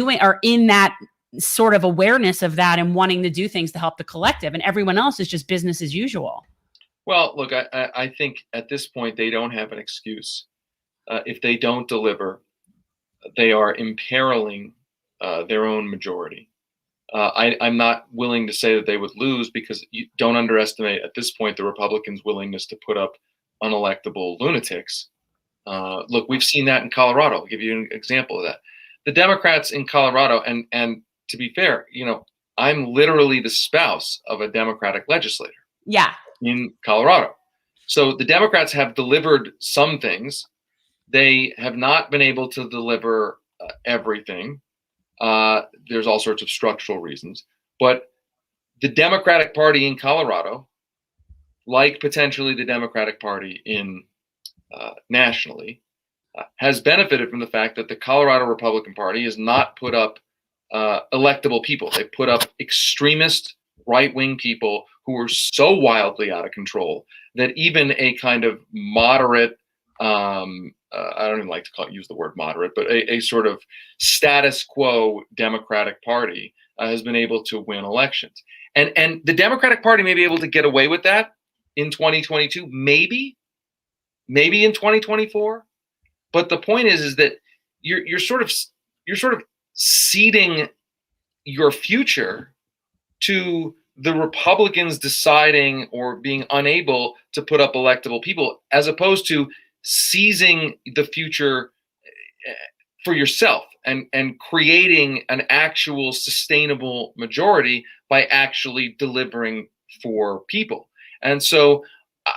in that sort of awareness of that and wanting to do things to help the collective, and everyone else is just business as usual. Well, look, I think at this point they don't have an excuse. If they don't deliver, they are imperiling their own majority. I'm not willing to say that they would lose, because you don't underestimate at this point the Republicans' willingness to put up unelectable lunatics. Look, we've seen that in Colorado. I'll give you an example of that. The Democrats in Colorado, and to be fair, I'm literally the spouse of a Democratic legislator. Yeah. In Colorado. So the Democrats have delivered some things. They have not been able to deliver everything. There's all sorts of structural reasons. But the Democratic Party in Colorado, like potentially the Democratic Party nationally, has benefited from the fact that the Colorado Republican Party has not put up electable people. They put up extremist right-wing people who are so wildly out of control that even a kind of moderate, I don't even like to use the word moderate, but a sort of status quo Democratic Party has been able to win elections. And the Democratic Party may be able to get away with that in 2022, maybe in 2024. But the point is that you're sort of ceding your future to the Republicans deciding or being unable to put up electable people, as opposed to seizing the future for yourself and creating an actual sustainable majority by actually delivering for people. And so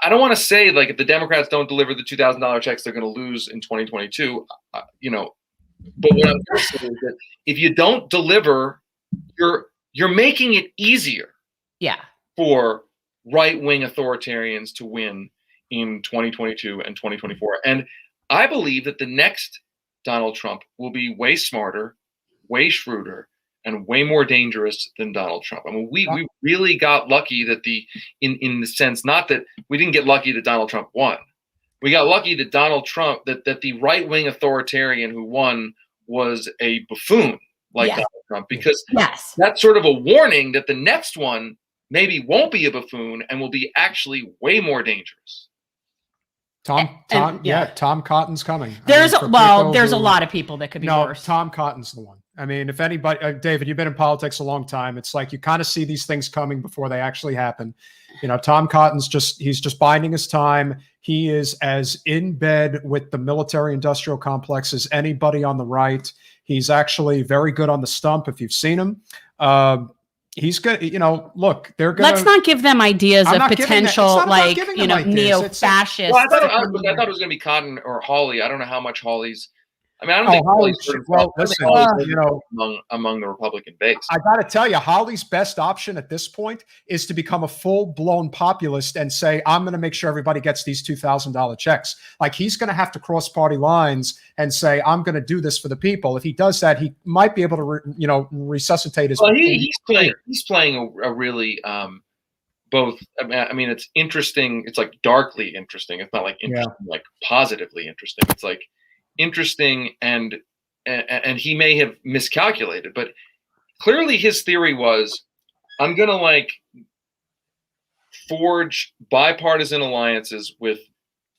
I don't want to say, like, if the Democrats don't deliver the $2,000 checks, they're going to lose in 2022, But what I'm going to say is that if you don't deliver, you're making it easier for right-wing authoritarians to win in 2022 and 2024. And I believe that the next Donald Trump will be way smarter, way shrewder, and way more dangerous than Donald Trump. I mean, we really got lucky that in the sense, not that we didn't get lucky that Donald Trump won. We got lucky that Donald Trump, that the right-wing authoritarian who won was a buffoon like Donald Trump, because that's sort of a warning that the next one maybe won't be a buffoon and will be actually way more dangerous. Tom Cotton's coming. There's a lot of people that could be worse. Tom Cotton's the one. I mean, if anybody, David, you've been in politics a long time. It's like you kind of see these things coming before they actually happen. Tom Cotton's he's just biding his time. He is as in bed with the military-industrial complex as anybody on the right. He's actually very good on the stump, if you've seen him. He's good. Look, they're going to... Let's not give them ideas of potential, neo-fascist. Well, I thought it was going to be Cotton or Hawley. I don't know how much Hawley's... I mean, I don't think Hawley's among the Republican base. I got to tell you, Hawley's best option at this point is to become a full-blown populist and say, I'm going to make sure everybody gets these $2,000 checks. Like, he's going to have to cross party lines and say, I'm going to do this for the people. If he does that, he might be able to, resuscitate his. Well, he's playing a really both. I mean, it's interesting. It's like darkly interesting. It's not like interesting, like positively interesting. It's like interesting, and he may have miscalculated, but clearly his theory was, I'm going to forge bipartisan alliances with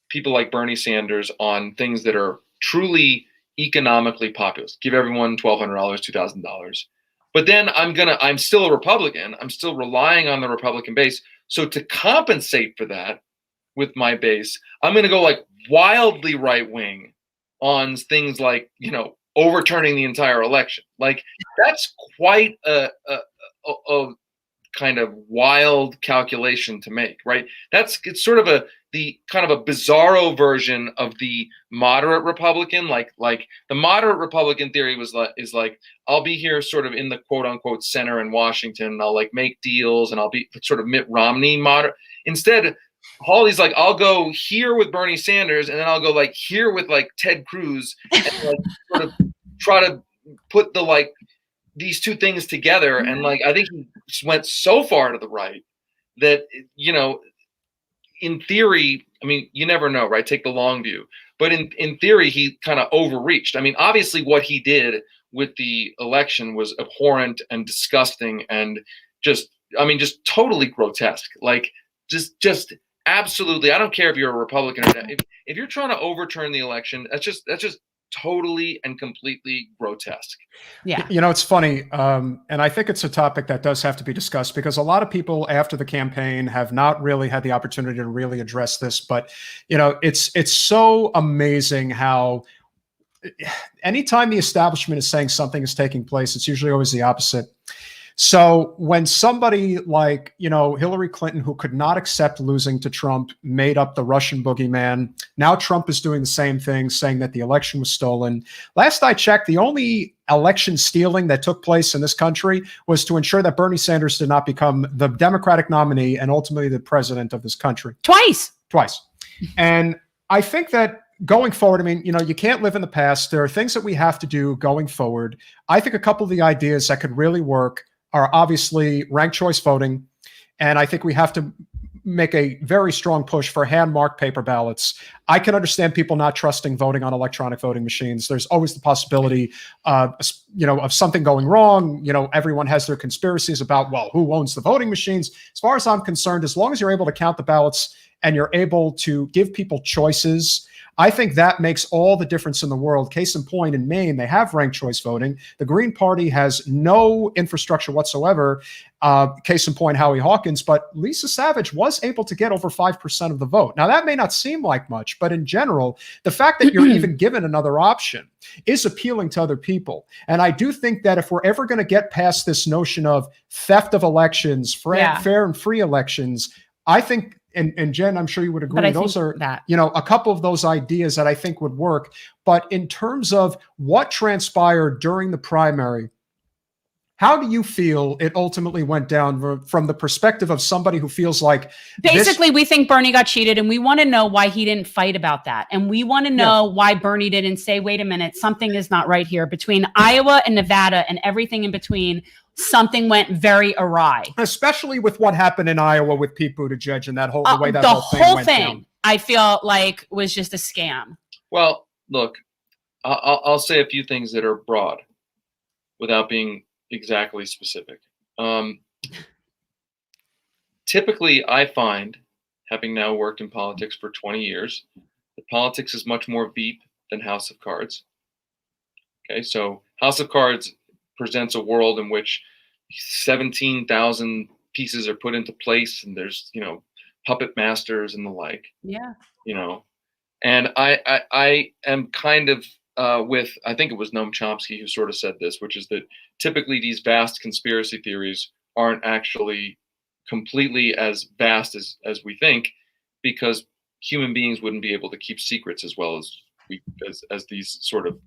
people like Bernie Sanders on things that are truly economically populist. Give everyone $1,200, $2,000. But then I'm still a Republican. I'm still relying on the Republican base. So to compensate for that, with my base. I'm going to go like wildly right wing on things like, overturning the entire election. Like that's quite a kind of wild calculation to make, right? It's sort of the kind of a bizarro version of the moderate Republican. Like the moderate Republican theory is like, I'll be here sort of in the quote unquote center in Washington, and I'll like make deals, and I'll be sort of Mitt Romney moderate. Instead, Hawley's like, I'll go here with Bernie Sanders, and then I'll go like here with like Ted Cruz, and like sort of try to put the like these two things together. And like I think he went so far to the right that, in theory, I mean, you never know, right? Take the long view. But in theory, he kind of overreached. I mean, obviously what he did with the election was abhorrent and disgusting and just totally grotesque. Like just absolutely, I don't care if you're a Republican or not. If you're trying to overturn the election, that's just totally and completely grotesque. Yeah. It's funny. And I think it's a topic that does have to be discussed because a lot of people after the campaign have not really had the opportunity to really address this. But, it's so amazing how anytime the establishment is saying something is taking place, it's usually always the opposite. So when somebody like, Hillary Clinton, who could not accept losing to Trump, made up the Russian boogeyman, now Trump is doing the same thing, saying that the election was stolen. Last I checked, the only election stealing that took place in this country was to ensure that Bernie Sanders did not become the Democratic nominee and ultimately the president of this country. Twice. And I think that going forward, I mean, you can't live in the past. There are things that we have to do going forward. I think a couple of the ideas that could really work are obviously ranked choice voting. And I think we have to make a very strong push for hand-marked paper ballots. I can understand people not trusting voting on electronic voting machines. There's always the possibility, of something going wrong. Everyone has their conspiracies about, well, who owns the voting machines? As far as I'm concerned, as long as you're able to count the ballots and you're able to give people choices, I think that makes all the difference in the world. Case in point, in Maine, they have ranked choice voting. The Green Party has no infrastructure whatsoever. Case in point, Howie Hawkins. But Lisa Savage was able to get over 5% of the vote. Now, that may not seem like much, but in general, the fact that you're even given another option is appealing to other people. And I do think that if we're ever going to get past this notion of theft of elections, fair and free elections, I think, and Jen, I'm sure you would agree, those are, a couple of those ideas that I think would work. But in terms of what transpired during the primary, how do you feel it ultimately went down from the perspective of somebody who feels like basically we think Bernie got cheated, and we want to know why he didn't fight about that. And we want to know why Bernie didn't say, wait a minute, something is not right here. Between Iowa and Nevada and everything in between, something went very awry. Especially with what happened in Iowa with Pete Buttigieg and the way that whole thing went down. I feel like was just a scam. Well, look, I'll say a few things that are broad without being exactly specific. Typically, I find, having now worked in politics for 20 years, that politics is much more Veep than House of Cards. Okay, so House of Cards presents a world in which 17,000 pieces are put into place, and there's puppet masters and the like. And I am kind of with, I think it was Noam Chomsky who sort of said this, which is that typically these vast conspiracy theories aren't actually completely as vast as we think, because human beings wouldn't be able to keep secrets as well as these sort of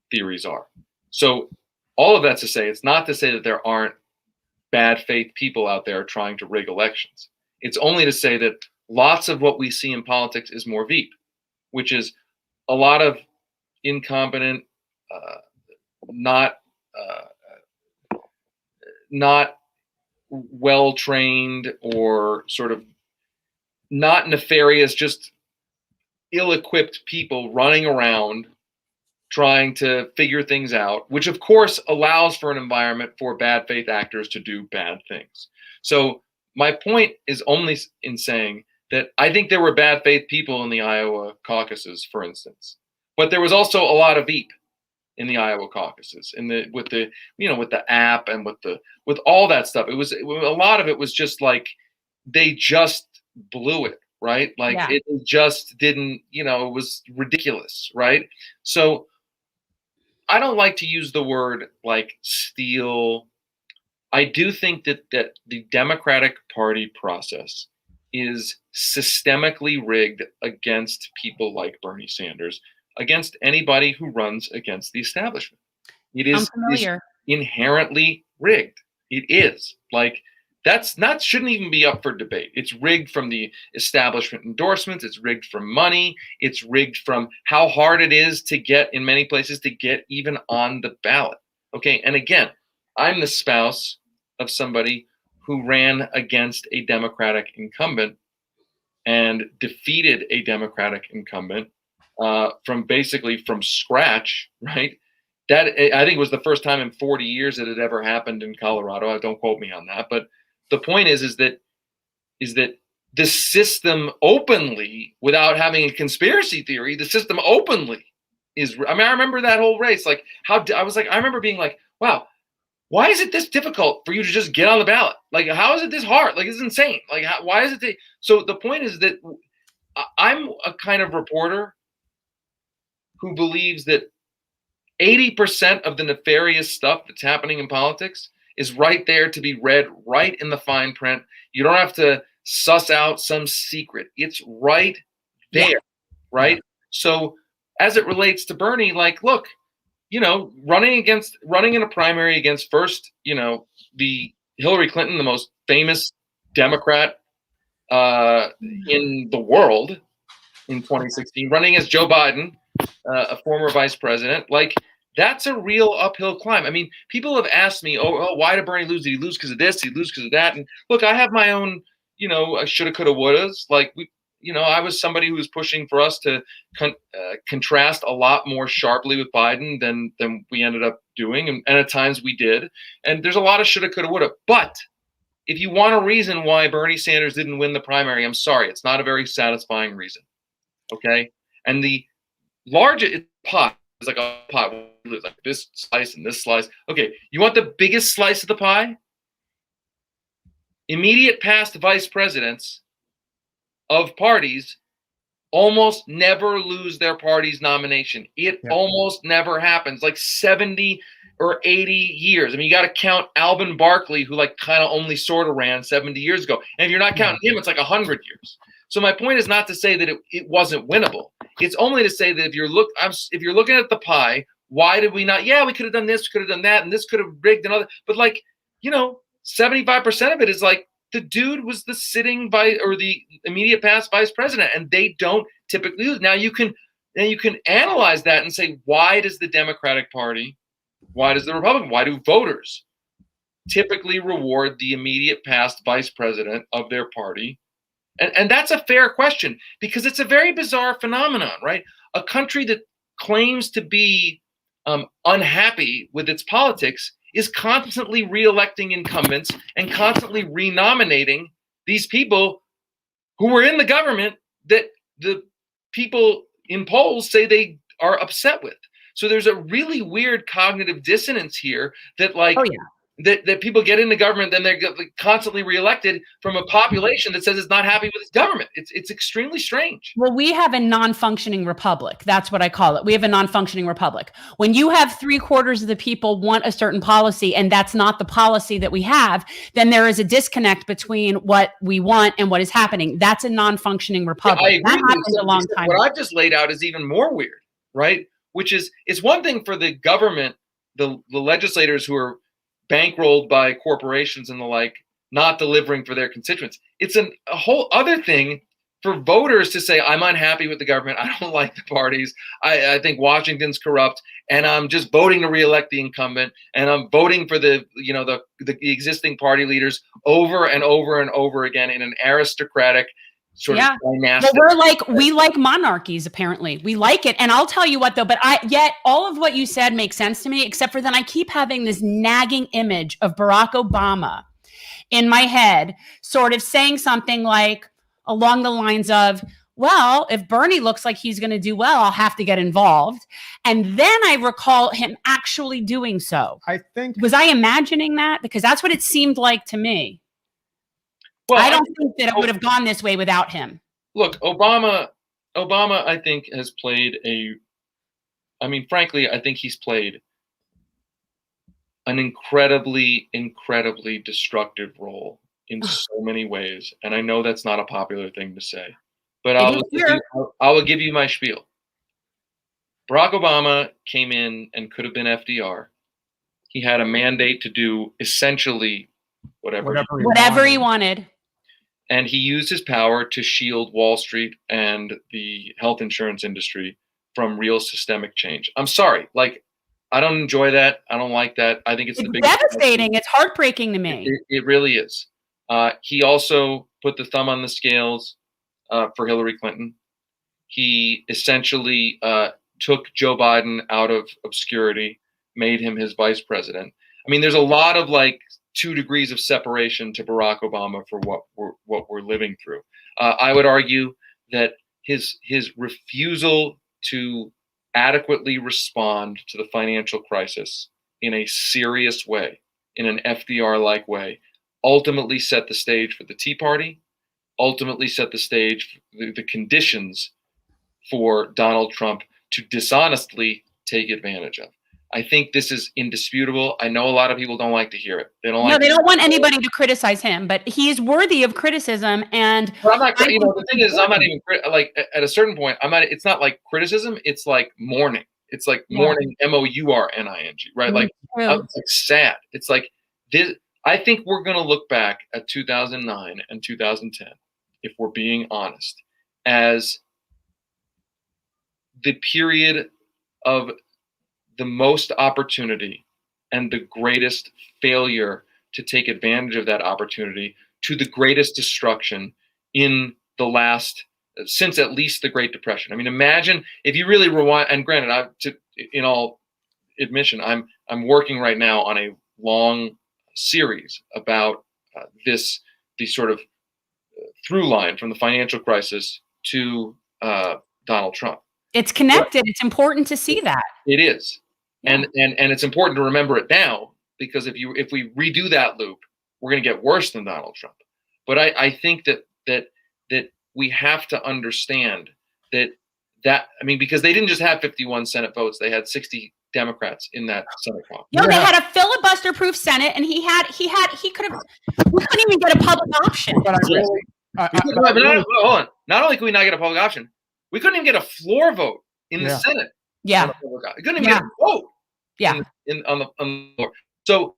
theories are. So all of that to say, it's not to say that there aren't bad faith people out there trying to rig elections. It's only to say that lots of what we see in politics is more Veep, which is a lot of incompetent, not well-trained or sort of not nefarious, just ill-equipped people running around trying to figure things out, which of course allows for an environment for bad faith actors to do bad things. So my point is only in saying that I think there were bad faith people in the Iowa caucuses, for instance, but there was also a lot of Veep in the Iowa caucuses, with the app and with all that stuff. A lot of it was just like they just blew it, right? Like Yeah. it just didn't, it was ridiculous, right? So I don't like to use the word like steal. I do think that the Democratic Party process is systemically rigged against people like Bernie Sanders, against anybody who runs against the establishment. It I'm is familiar. inherently rigged. It is like shouldn't even be up for debate. It's rigged from the establishment endorsements. It's rigged from money. It's rigged from how hard it is to get in many places to get even on the ballot. Okay, and again, I'm the spouse of somebody who ran against a Democratic incumbent and defeated a Democratic incumbent from scratch, right? That I think was the first time in 40 years that it ever happened in Colorado. Don't quote me on that, but the point is that the system openly, without having a conspiracy theory, the system openly is. I mean, I remember that whole race. Like I remember being like, wow, why is it this difficult for you to just get on the ballot? Like, how is it this hard? Like, it's insane. Like, why is it? So the point is that I'm a kind of reporter who believes that 80% of the nefarious stuff that's happening in politics is right there to be read right in the fine print. You don't have to suss out some secret. It's right there, right? So as it relates to Bernie, like, look, running in a primary against first, the Hillary Clinton, the most famous Democrat in the world in 2016, running as Joe Biden, a former vice president, like that's a real uphill climb. I mean, people have asked me, oh, why did Bernie lose? Did he lose because of this? Did he lose because of that? And look, I have my own, shoulda, coulda, wouldas. Like I was somebody who was pushing for us to contrast a lot more sharply with Biden than we ended up doing, and at times we did. And there's a lot of shoulda, coulda, woulda. But if you want a reason why Bernie Sanders didn't win the primary, I'm sorry, it's not a very satisfying reason. Okay, and the largest pot is like a pot, like this slice and this slice. Okay, you want the biggest slice of the pie? Immediate past vice presidents of parties almost never lose their party's nomination. It almost never happens. Like 70 or 80 years. I mean, you got to count Alvin Barkley, who like kind of only sort of ran 70 years ago. And if you're not counting him, it's like 100 years. So my point is not to say that it wasn't winnable. It's only to say that if you're looking at the pie, why did we not? Yeah, we could have done this, we could have done that, and this could have rigged another. But 75% of it is like the dude was the immediate past vice president, and they don't typically lose. Now you can analyze that and say, why does the Democratic Party, why does the Republican, why do voters typically reward the immediate past vice president of their party? And that's a fair question, because it's a very bizarre phenomenon, right? A country that claims to be unhappy with its politics is constantly re-electing incumbents and constantly renominating these people who were in the government that the people in polls say they are upset with. So there's a really weird cognitive dissonance here that that people get into government, then they're constantly reelected from a population that says it's not happy with its government. It's extremely strange. Well, we have a non-functioning republic. That's what I call it. We have a non-functioning republic. When you have 3/4 of the people want a certain policy and that's not the policy that we have, then there is a disconnect between what we want and what is happening. That's a non-functioning republic. Yeah, I agree. That happened a long time ago. What I've just laid out is even more weird, right? Which is, it's one thing for the government, the legislators who are bankrolled by corporations and the like, not delivering for their constituents. It's a whole other thing for voters to say, I'm unhappy with the government. I don't like the parties. I think Washington's corrupt, and I'm just voting to reelect the incumbent, and I'm voting for the existing party leaders over and over and over again in an aristocratic sort of dynastic. Well, we like monarchies, apparently. We like it. And I'll tell you what, though, but yet all of what you said makes sense to me, except for then I keep having this nagging image of Barack Obama in my head, sort of saying something like along the lines of, well, if Bernie looks like he's going to do well, I'll have to get involved. And then I recall him actually doing so. Was I imagining that? Because that's what it seemed like to me. Well, I don't think that it would have gone this way without him. look, Obama, I think has played frankly, I think he's played an incredibly, incredibly destructive role in so many ways. And I know that's not a popular thing to say, but I will give you my spiel. Barack Obama came in and could have been FDR. He had a mandate to do essentially whatever he wanted. And he used his power to shield Wall Street and the health insurance industry from real systemic change. I'm sorry, like, I don't enjoy that. I don't like that. I think it's the biggest devastating. It's heartbreaking to me. It really is. He also put the thumb on the scales for Hillary Clinton. He essentially took Joe Biden out of obscurity, made him his vice president. I mean, there's a lot of like 2 degrees of separation to Barack Obama for what we're living through. I would argue that his refusal to adequately respond to the financial crisis in a serious way, in an FDR-like way, ultimately set the stage for the Tea Party, ultimately set the stage, the conditions for Donald Trump to dishonestly take advantage of. I think this is indisputable. I know a lot of people don't like to hear it. They don't want anybody to criticize him, but he's worthy of criticism. And but I'm not, the thing is, I'm not even like at a certain point, it's not like criticism. It's like mourning. It's like mourning, mourning, right? Like, it's like sad. It's like this. I think we're going to look back at 2009 and 2010, if we're being honest, as the period of the most opportunity and the greatest failure to take advantage of that opportunity to the greatest destruction in the last, since at least the Great Depression. I mean, imagine if you really rewind, and granted, in all admission, I'm working right now on a long series about the sort of through line from the financial crisis to Donald Trump. It's connected. It's important to see that. It is. And it's important to remember it now, because if we redo that loop, we're going to get worse than Donald Trump. But I think that we have to understand that because they didn't just have 51 Senate votes, they had 60 Democrats in that Senate caucus. No, they had a filibuster-proof Senate, and we couldn't even get a public option. But hold on. Not only could we not get a public option, we couldn't even get a floor vote in the Senate. Yeah. We couldn't even get a vote. Yeah. On the floor. So,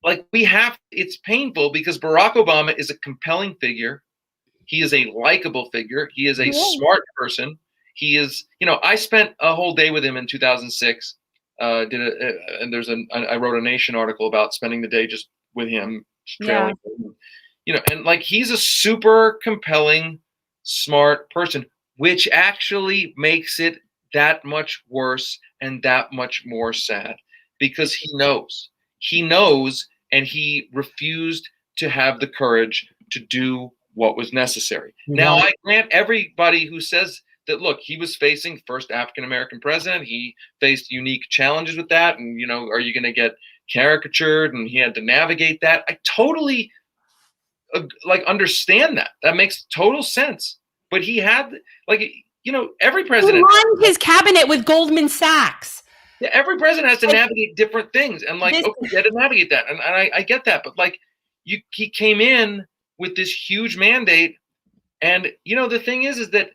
like, it's painful because Barack Obama is a compelling figure. He is a likable figure. He is a smart person. He is, I spent a whole day with him in 2006. I wrote a Nation article about spending the day just with him, trailing him, and like, he's a super compelling, smart person, which actually makes it that much worse and that much more sad, because he knows, and he refused to have the courage to do what was necessary. Now, I grant everybody who says that, look, he was facing first African-American president. He faced unique challenges with that. And, are you going to get caricatured? And he had to navigate that. I totally understand that. That makes total sense. But he had, every president. He runs his cabinet with Goldman Sachs. Yeah, every president has to navigate different things. And okay, you had to navigate that. And I get that. But he came in with this huge mandate. And, the thing is that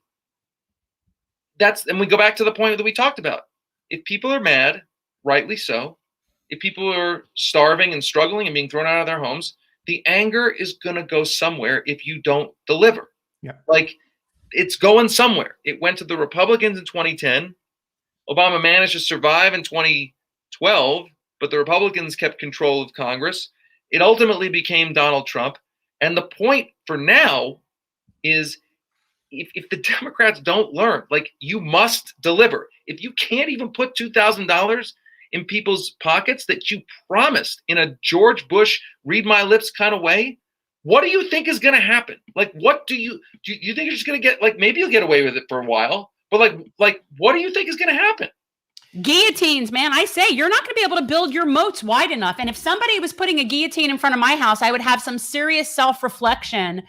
and we go back to the point that we talked about. If people are mad, rightly so. If people are starving and struggling and being thrown out of their homes, the anger is going to go somewhere if you don't deliver. Yeah. It's going somewhere. It went to the Republicans in 2010. Obama managed to survive in 2012, but the Republicans kept control of Congress. It ultimately became Donald Trump. And the point for now is, if the Democrats don't learn, you must deliver. If you can't even put $2,000 in people's pockets that you promised in a George Bush read my lips kind of way, what do you think is going to happen? What do you think you're just going to get? Maybe you'll get away with it for a while, but what do you think is going to happen? Guillotines, man. I say you're not going to be able to build your moats wide enough. And if somebody was putting a guillotine in front of my house, I would have some serious self-reflection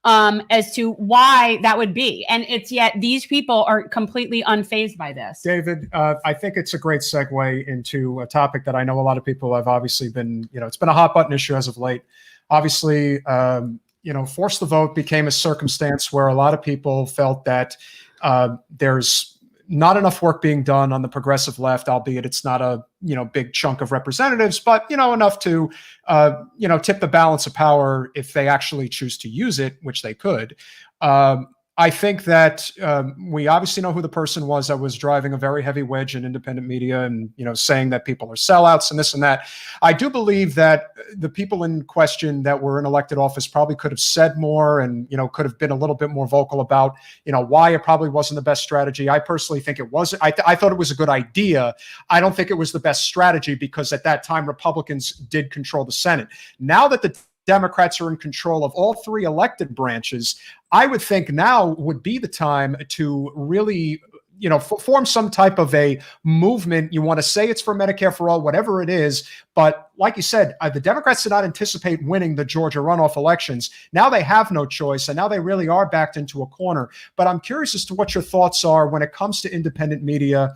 as to why that would be. And it's yet these people are completely unfazed by this. David, I think it's a great segue into a topic that I know a lot of people have obviously been, it's been a hot button issue as of late. Obviously, forced to vote became a circumstance where a lot of people felt that there's not enough work being done on the progressive left, albeit it's not a big chunk of representatives, but enough to tip the balance of power if they actually choose to use it, which they could. I think that we obviously know who the person was that was driving a very heavy wedge in independent media and, saying that people are sellouts and this and that. I do believe that the people in question that were in elected office probably could have said more and, could have been a little bit more vocal about, why it probably wasn't the best strategy. I personally think it was. I thought it was a good idea. I don't think it was the best strategy because at that time, Republicans did control the Senate. Now that the Democrats are in control of all three elected branches, I would think now would be the time to really, form some type of a movement. You want to say it's for Medicare for all, whatever it is. But like you said, the Democrats did not anticipate winning the Georgia runoff elections. Now they have no choice, and now they really are backed into a corner. But I'm curious as to what your thoughts are when it comes to independent media,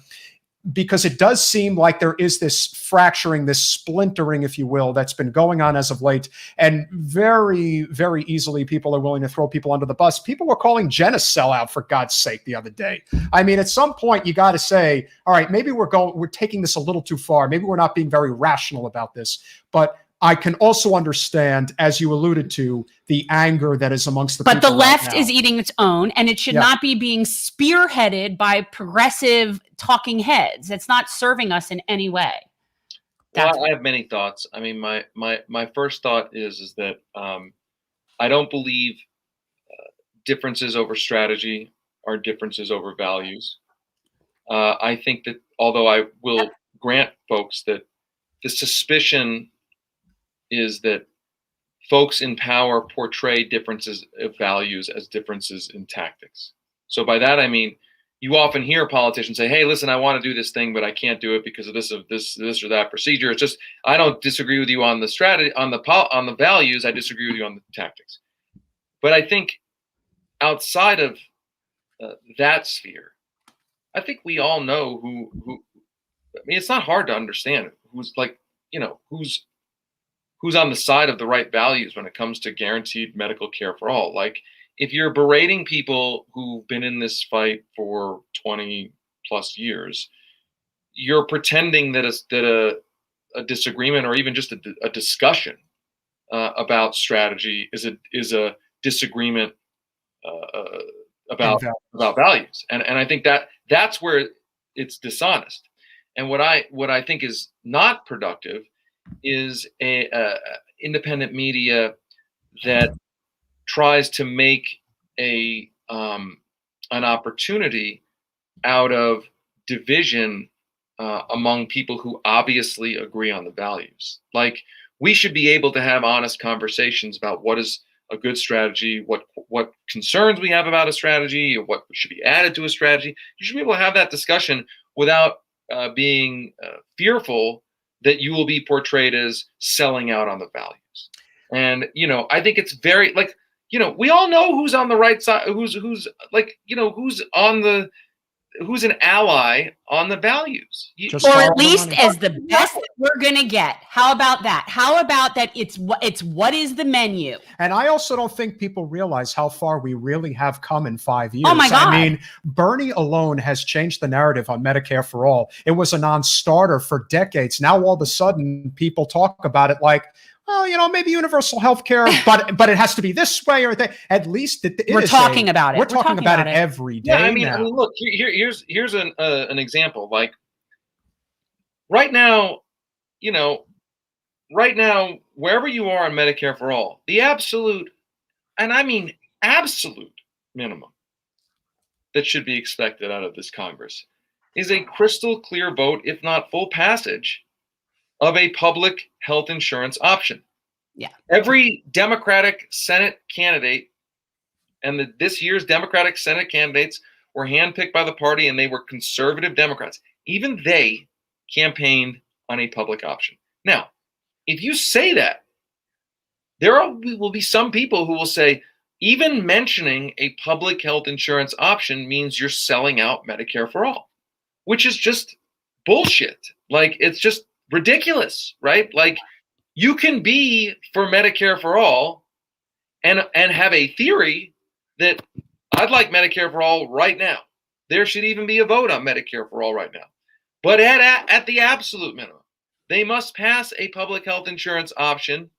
because it does seem like there is this fracturing, this splintering, if you will, that's been going on as of late. And very, very easily, people are willing to throw people under the bus. People were calling Jen a sellout, for God's sake, the other day. I mean, at some point, you got to say, all right, maybe we're taking this a little too far. Maybe we're not being very rational about this. But I can also understand, as you alluded to, the anger that is amongst the people. But the left is eating its own, and it should not be being spearheaded by progressive talking heads. It's not serving us in any way. Well, I have many thoughts. I mean, my first thought is that I don't believe differences over strategy are differences over values. I think that although I will grant folks that the suspicion is that folks in power portray differences of values as differences in tactics. So by that, I mean, you often hear politicians say, hey, listen, I want to do this thing, but I can't do it because of this or that procedure. It's just, I don't disagree with you on the strategy, on the values. I disagree with you on the tactics. But I think outside of that sphere, I think we all know who, I mean, it's not hard to understand who's like, who's on the side of the right values when it comes to guaranteed medical care for all. Like, if you're berating people who've been in this fight for 20 plus years, you're pretending that a disagreement or even just a discussion about strategy is a disagreement about values. And I think that's where it's dishonest. And what I think is not productive is a independent media that tries to make an opportunity out of division among people who obviously agree on the values. Like, we should be able to have honest conversations about what is a good strategy, what concerns we have about a strategy, or what should be added to a strategy. You should be able to have that discussion without being fearful that you will be portrayed as selling out on the values. And, I think it's very, like, we all know who's on the right side, who's an ally on the values. Or at least as the best that we're going to get. How about that? How about that? It's what is the menu? And I also don't think people realize how far we really have come in 5 years. Oh my God. I mean, Bernie alone has changed the narrative on Medicare for all. It was a non-starter for decades. Now, all of a sudden, people talk about it like, well, maybe universal health care, but it has to be this way or that. At least we're talking about it. We're talking about it every day. Yeah, I mean, look, here's an example. Like, right now, wherever you are on Medicare for all, the absolute, and I mean absolute minimum that should be expected out of this Congress is a crystal clear vote, if not full passage, of a public health insurance option. Yeah. Every Democratic Senate candidate, and this year's Democratic Senate candidates were handpicked by the party, and they were conservative Democrats. Even they campaigned on a public option. Now, if you say that, there will be some people who will say, even mentioning a public health insurance option means you're selling out Medicare for all, which is just bullshit. Like, it's just ridiculous, right? Like, you can be for Medicare for all and have a theory that I'd like Medicare for all right now. There should even be a vote on Medicare for all right now. But at the absolute minimum, they must pass a public health insurance option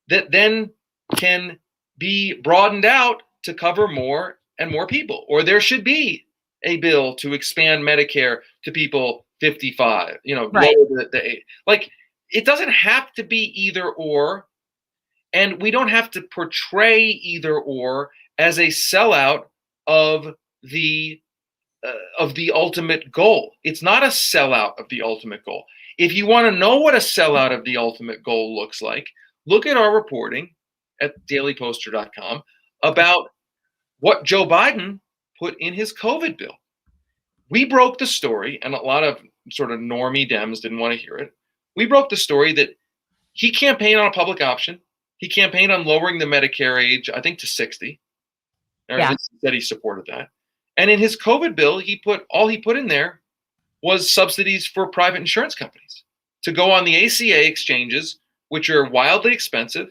that then can be broadened out to cover more and more people. Or there should be a bill to expand Medicare to people 55, Right. lower the age. Like, it doesn't have to be either or, and we don't have to portray either or as a sellout of the ultimate goal. It's not a sellout of the ultimate goal. If you want to know what a sellout of the ultimate goal looks like, look at our reporting at dailyposter.com about what Joe Biden put in his COVID bill. We broke the story, and a lot of sort of normie Dems didn't want to hear it. We broke the story that he campaigned on a public option. He campaigned on lowering the Medicare age, I think, to 60. Or Yeah. he said he supported that. And in his COVID bill, he put in there was subsidies for private insurance companies to go on the ACA exchanges, which are wildly expensive,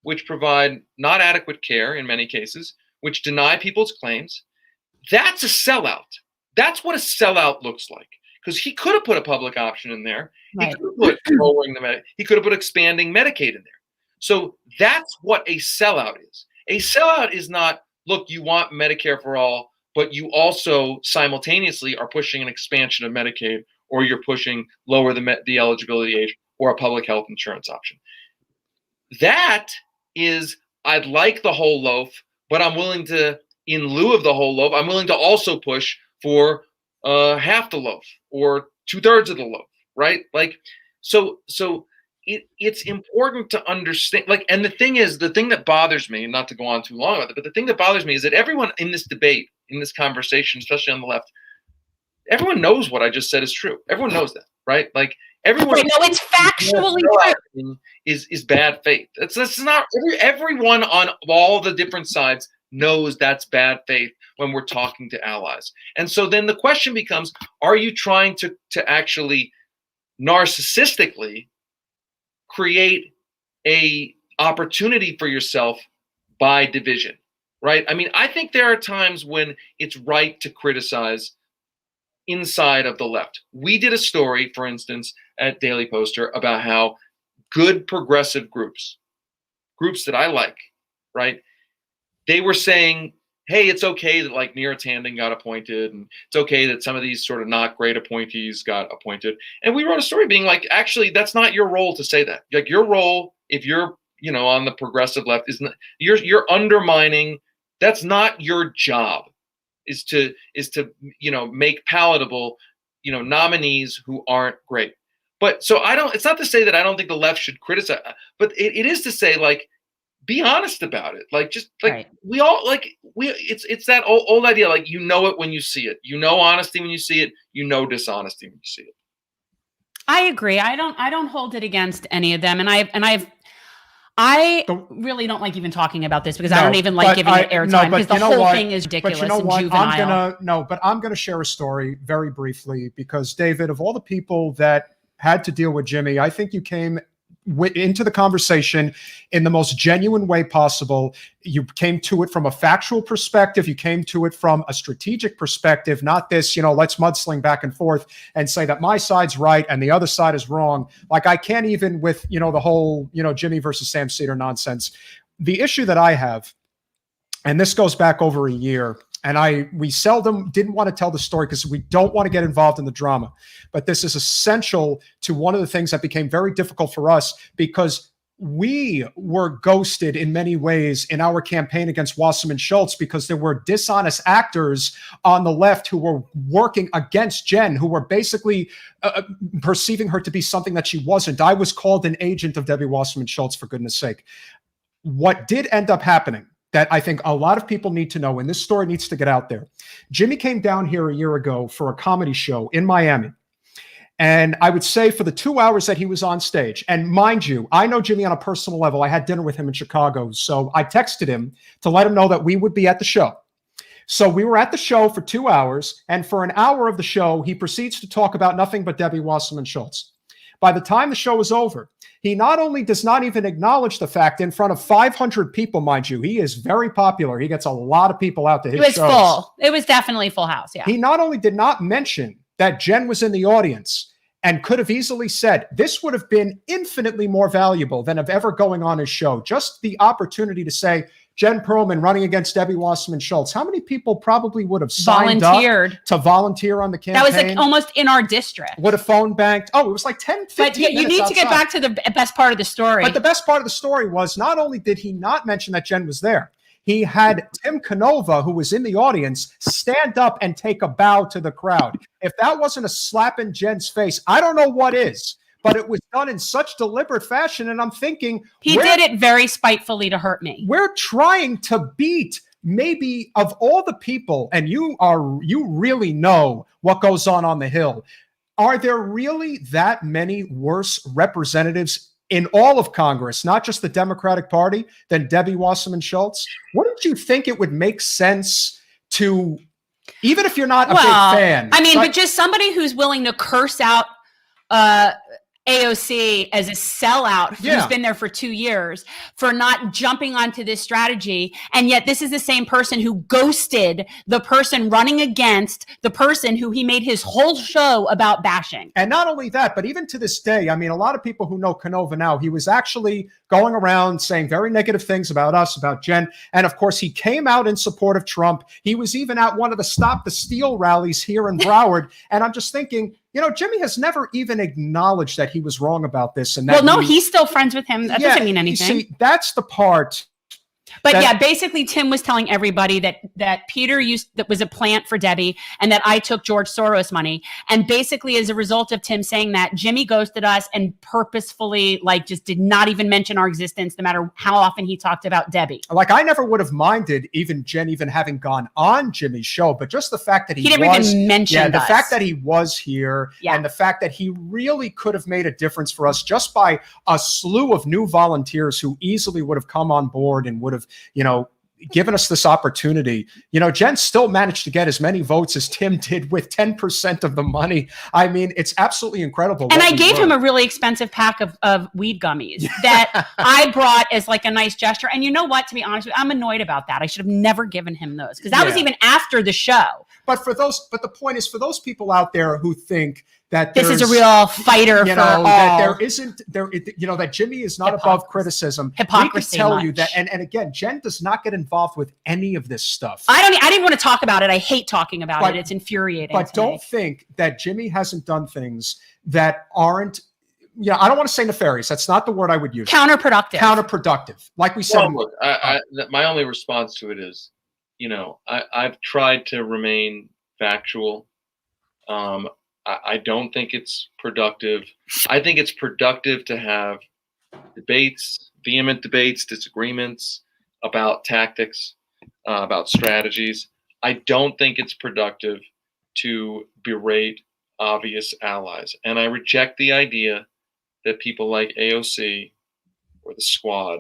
which provide not adequate care in many cases, which deny people's claims. That's a sellout. That's what a sellout looks like. Because he could have put a public option in there. Right. He could have put lowering the he could have put expanding Medicaid in there. So that's what a sellout is. A sellout is not, look, you want Medicare for all, but you also simultaneously are pushing an expansion of Medicaid, or you're pushing lower the eligibility age, or a public health insurance option. That is, I'd like the whole loaf, but I'm willing to, in lieu of the whole loaf, I'm willing to also push for half the loaf or 2/3 of the loaf, right? Like, so it's important to understand, like, and the thing that bothers me, not to go on too long about it, but the thing that bothers me is that everyone in this debate, in this conversation, especially on the left, everyone knows what I just said is true. Everyone knows that, right? Like, everyone Right. No, it's factually true. is bad faith. It's not everyone on all the different sides knows that's bad faith when we're talking to allies. And so then the question becomes, are you trying to actually narcissistically create a opportunity for yourself by division, right? I mean, I think there are times when it's right to criticize inside of the left. We did a story, for instance, at Daily Poster about how good progressive groups that I like, right? They were saying, hey, it's okay that like Neera Tanden got appointed, and it's okay that some of these sort of not great appointees got appointed. And we wrote a story being like, actually, that's not your role to say that. Like, your role, if you're, on the progressive left, is not, you're undermining. That's not your job. Is to make palatable, nominees who aren't great. But so it's not to say that I don't think the left should criticize, but it is to say, like, be honest about it. Like, just like Right. we all it's that old idea, like, it when you see it. Honesty when you see it, dishonesty when you see it. I agree. I don't hold it against any of them. I really don't like even talking about this because I don't even like giving it airtime because the whole thing is ridiculous and juvenile. I'm gonna share a story very briefly because, David, of all the people that had to deal with Jimmy, I think you came into the conversation in the most genuine way possible. You came to it from a factual perspective. You came to it from a strategic perspective, not this, let's mudsling back and forth and say that my side's right and the other side is wrong. Like, I can't even with, the whole, Jimmy versus Sam Cedar nonsense. The issue that I have, and this goes back over a year, and we seldom didn't want to tell the story because we don't want to get involved in the drama. But this is essential to one of the things that became very difficult for us because we were ghosted in many ways in our campaign against Wasserman Schultz because there were dishonest actors on the left who were working against Jen, who were basically perceiving her to be something that she wasn't. I was called an agent of Debbie Wasserman Schultz, for goodness sake. What did end up happening that I think a lot of people need to know, and this story needs to get out there. Jimmy came down here a year ago for a comedy show in Miami. And I would say for the 2 hours that he was on stage, and mind you, I know Jimmy on a personal level. I had dinner with him in Chicago. So I texted him to let him know that we would be at the show. So we were at the show for 2 hours, and for an hour of the show, he proceeds to talk about nothing but Debbie Wasserman Schultz. By the time the show was over, he not only does not even acknowledge the fact in front of 500 people, mind you, he is very popular. He gets a lot of people out to his shows. It was full. It was definitely full house, yeah. He not only did not mention that Jen was in the audience and could have easily said, this would have been infinitely more valuable than of ever going on his show. Just the opportunity to say, Jen Perlman running against Debbie Wasserman Schultz. How many people probably would have signed up to volunteer on the campaign? That was like almost in our district. Would have phone banked. Oh, it was like 10, 15 But you need to get back to the best part of the story. But the best part of the story was not only did he not mention that Jen was there, he had Tim Canova, who was in the audience, stand up and take a bow to the crowd. If that wasn't a slap in Jen's face, I don't know what is. But it was done in such deliberate fashion. And I'm thinking, he did it very spitefully to hurt me. We're trying to beat maybe of all the people, and you really know what goes on the Hill. Are there really that many worse representatives in all of Congress, not just the Democratic Party, than Debbie Wasserman Schultz? Wouldn't you think it would make sense to, even if you're not a big fan? I mean, but just somebody who's willing to curse out AOC as a sellout who's been there for 2 years for not jumping onto this strategy. And yet this is the same person who ghosted the person running against the person who he made his whole show about bashing. And not only that, but even to this day, I mean, a lot of people who know Canova now, he was actually going around saying very negative things about us, about Jen. And of course, he came out in support of Trump. He was even at one of the Stop the Steal rallies here in Broward. And I'm just thinking, you know, Jimmy has never even acknowledged that he was wrong about this. And that he's still friends with him. That doesn't mean anything. See, that's the part. But basically Tim was telling everybody that Peter that was a plant for Debbie and that I took George Soros money. And basically as a result of Tim saying that, Jimmy ghosted us and purposefully just did not even mention our existence, no matter how often he talked about Debbie. Like, I never would have minded Jen even having gone on Jimmy's show, but just the fact that he never even mentioned the us. fact that he was here and the fact that he really could have made a difference for us just by a slew of new volunteers who easily would have come on board and would have, given us this opportunity. Jen still managed to get as many votes as Tim did with 10% of the money. I mean, it's absolutely incredible. And I gave him a really expensive pack of weed gummies that I brought as like a nice gesture. And you know what, to be honest with you, I'm annoyed about that. I should have never given him those because that was even after the show. But the point is, for those people out there who think that this is a real fighter for all, that that Jimmy is not above criticism. Hypocrisy. We can tell you that, and again, Jen does not get involved with any of this stuff. I didn't want to talk about it. I hate talking about it. It's infuriating. But don't think that Jimmy hasn't done things that aren't. I don't want to say nefarious. That's not the word I would use. Counterproductive. Like we said. Well, look, my only response to it is, I've tried to remain factual. I don't think it's productive. I think it's productive to have debates, vehement debates, disagreements about tactics, about strategies. I don't think it's productive to berate obvious allies. And I reject the idea that people like AOC or the squad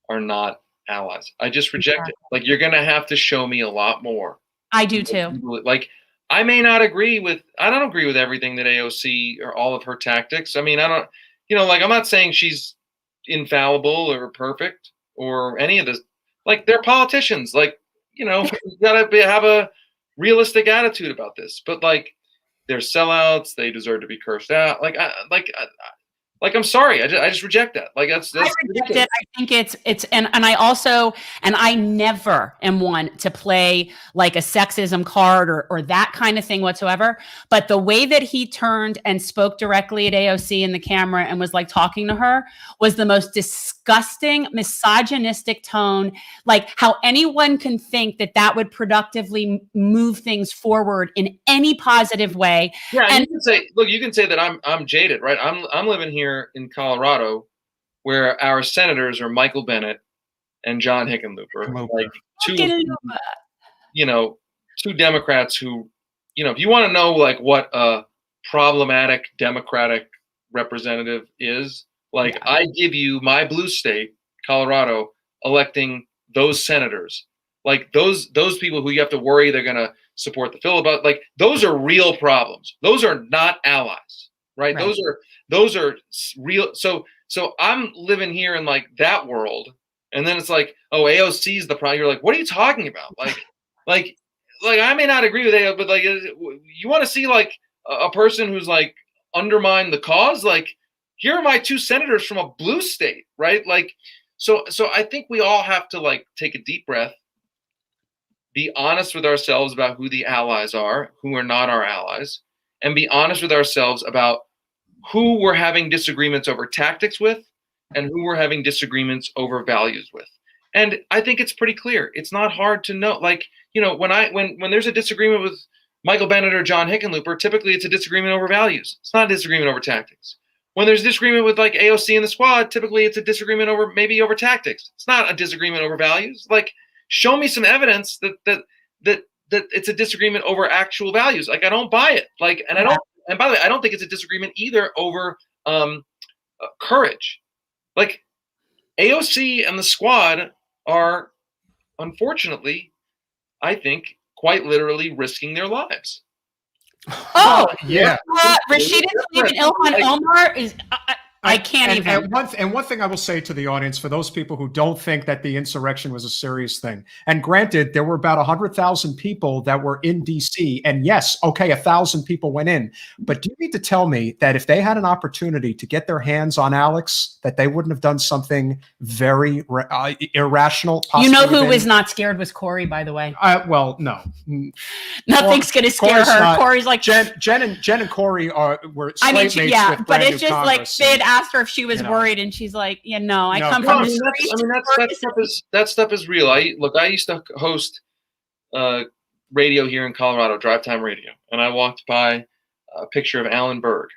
are not allies. I just reject it. Like, you're going to have to show me a lot more. I do too. Like, I don't agree with everything that AOC or all of her tactics. I mean, I'm not saying she's infallible or perfect or any of this. Like, they're politicians. Like, you gotta have a realistic attitude about this. But they're sellouts. They deserve to be cursed out. I'm sorry. I just reject that. I reject it. I think it's and I never am one to play like a sexism card or that kind of thing whatsoever. But the way that he turned and spoke directly at AOC in the camera and was talking to her was the most disgusting, misogynistic tone. Like, how anyone can think that would productively move things forward in any positive way. Yeah, and you can say that I'm jaded, right? I'm living here in Colorado, where our senators are Michael Bennet and John Hickenlooper, two Democrats who, if you want to know what a problematic Democratic representative is. Like, I give you my blue state, Colorado, electing those senators, like those people who you have to worry they're going to support the filibuster. Like, those are real problems. Those are not allies, right? Those are real. So I'm living here in like that world, and then it's like, oh, AOC is the problem. You're like, what are you talking about? Like I may not agree with AOC, but like, you want to see like a person who's like undermine the cause? Like, here are my two senators from a blue state, right? Like, so I think we all have to like take a deep breath, be honest with ourselves about who the allies are, who are not our allies, and be honest with ourselves about who we're having disagreements over tactics with and who we're having disagreements over values with. And I think it's pretty clear. It's not hard to know. Like, you know, when there's a disagreement with Michael Bennett or John Hickenlooper, typically it's a disagreement over values. It's not a disagreement over tactics. When there's a disagreement with like AOC and the squad, typically it's a disagreement over tactics. It's not a disagreement over values. Like, show me some evidence that it's a disagreement over actual values. Like, I don't buy it. Like, and I don't. And by the way, I don't think it's a disagreement either over courage. Like, AOC and the squad are, unfortunately, I think, quite literally risking their lives. Oh, yeah. Rashida Tlaib and Ilhan Omar is. I can't even. And one thing I will say to the audience, for those people who don't think that the insurrection was a serious thing, and granted, there were about 100,000 people that were in DC, and yes, okay, 1,000 people went in. But do you need to tell me that if they had an opportunity to get their hands on Alex, that they wouldn't have done something very irrational? You know who was not scared was Corey, by the way. Well, no. Nothing's going to scare her. Corey's like Jen and Corey were slave mates with but brand it's new just Congress, like they'd asked her if she was worried, and she's like, "Yeah, no, I come from the streets." That stuff is real. I used to host radio here in Colorado, drive time radio, and I walked by a picture of Alan Berg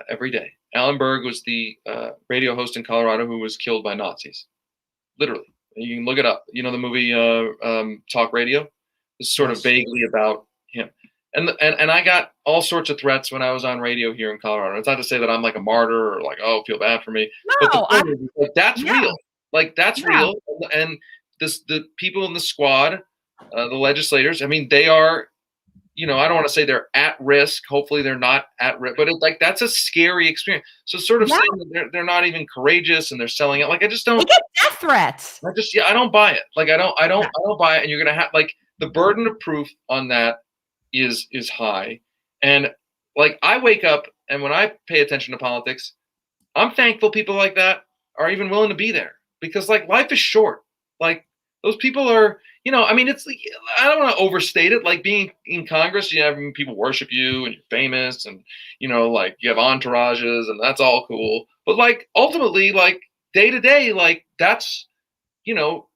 every day. Alan Berg was the radio host in Colorado who was killed by Nazis, literally. You can look it up. You know the movie Talk Radio? It's sort of vaguely about him. And I got all sorts of threats when I was on radio here in Colorado. It's not to say that I'm like a martyr or like, oh, feel bad for me. No, but the point is, like, that's real. Like, that's real. And the people in the squad, the legislators, I mean, they are, you know, I don't want to say they're at risk. Hopefully they're not at risk, but like, that's a scary experience. So sort of saying that they're not even courageous and they're selling it. Like, I just don't. They get death threats. I don't buy it. Like, I don't buy it. And you're going to have, like, the burden of proof on that is high. And like, I wake up and when I pay attention to politics, I'm thankful people like that are even willing to be there, because like, life is short. Like, those people are, you know, I mean, it's, I don't want to overstate it. Like, being in Congress, you have people worship you and you're famous and, you know, like, you have entourages and that's all cool. But like, ultimately, like, day to day, like, that's, you know,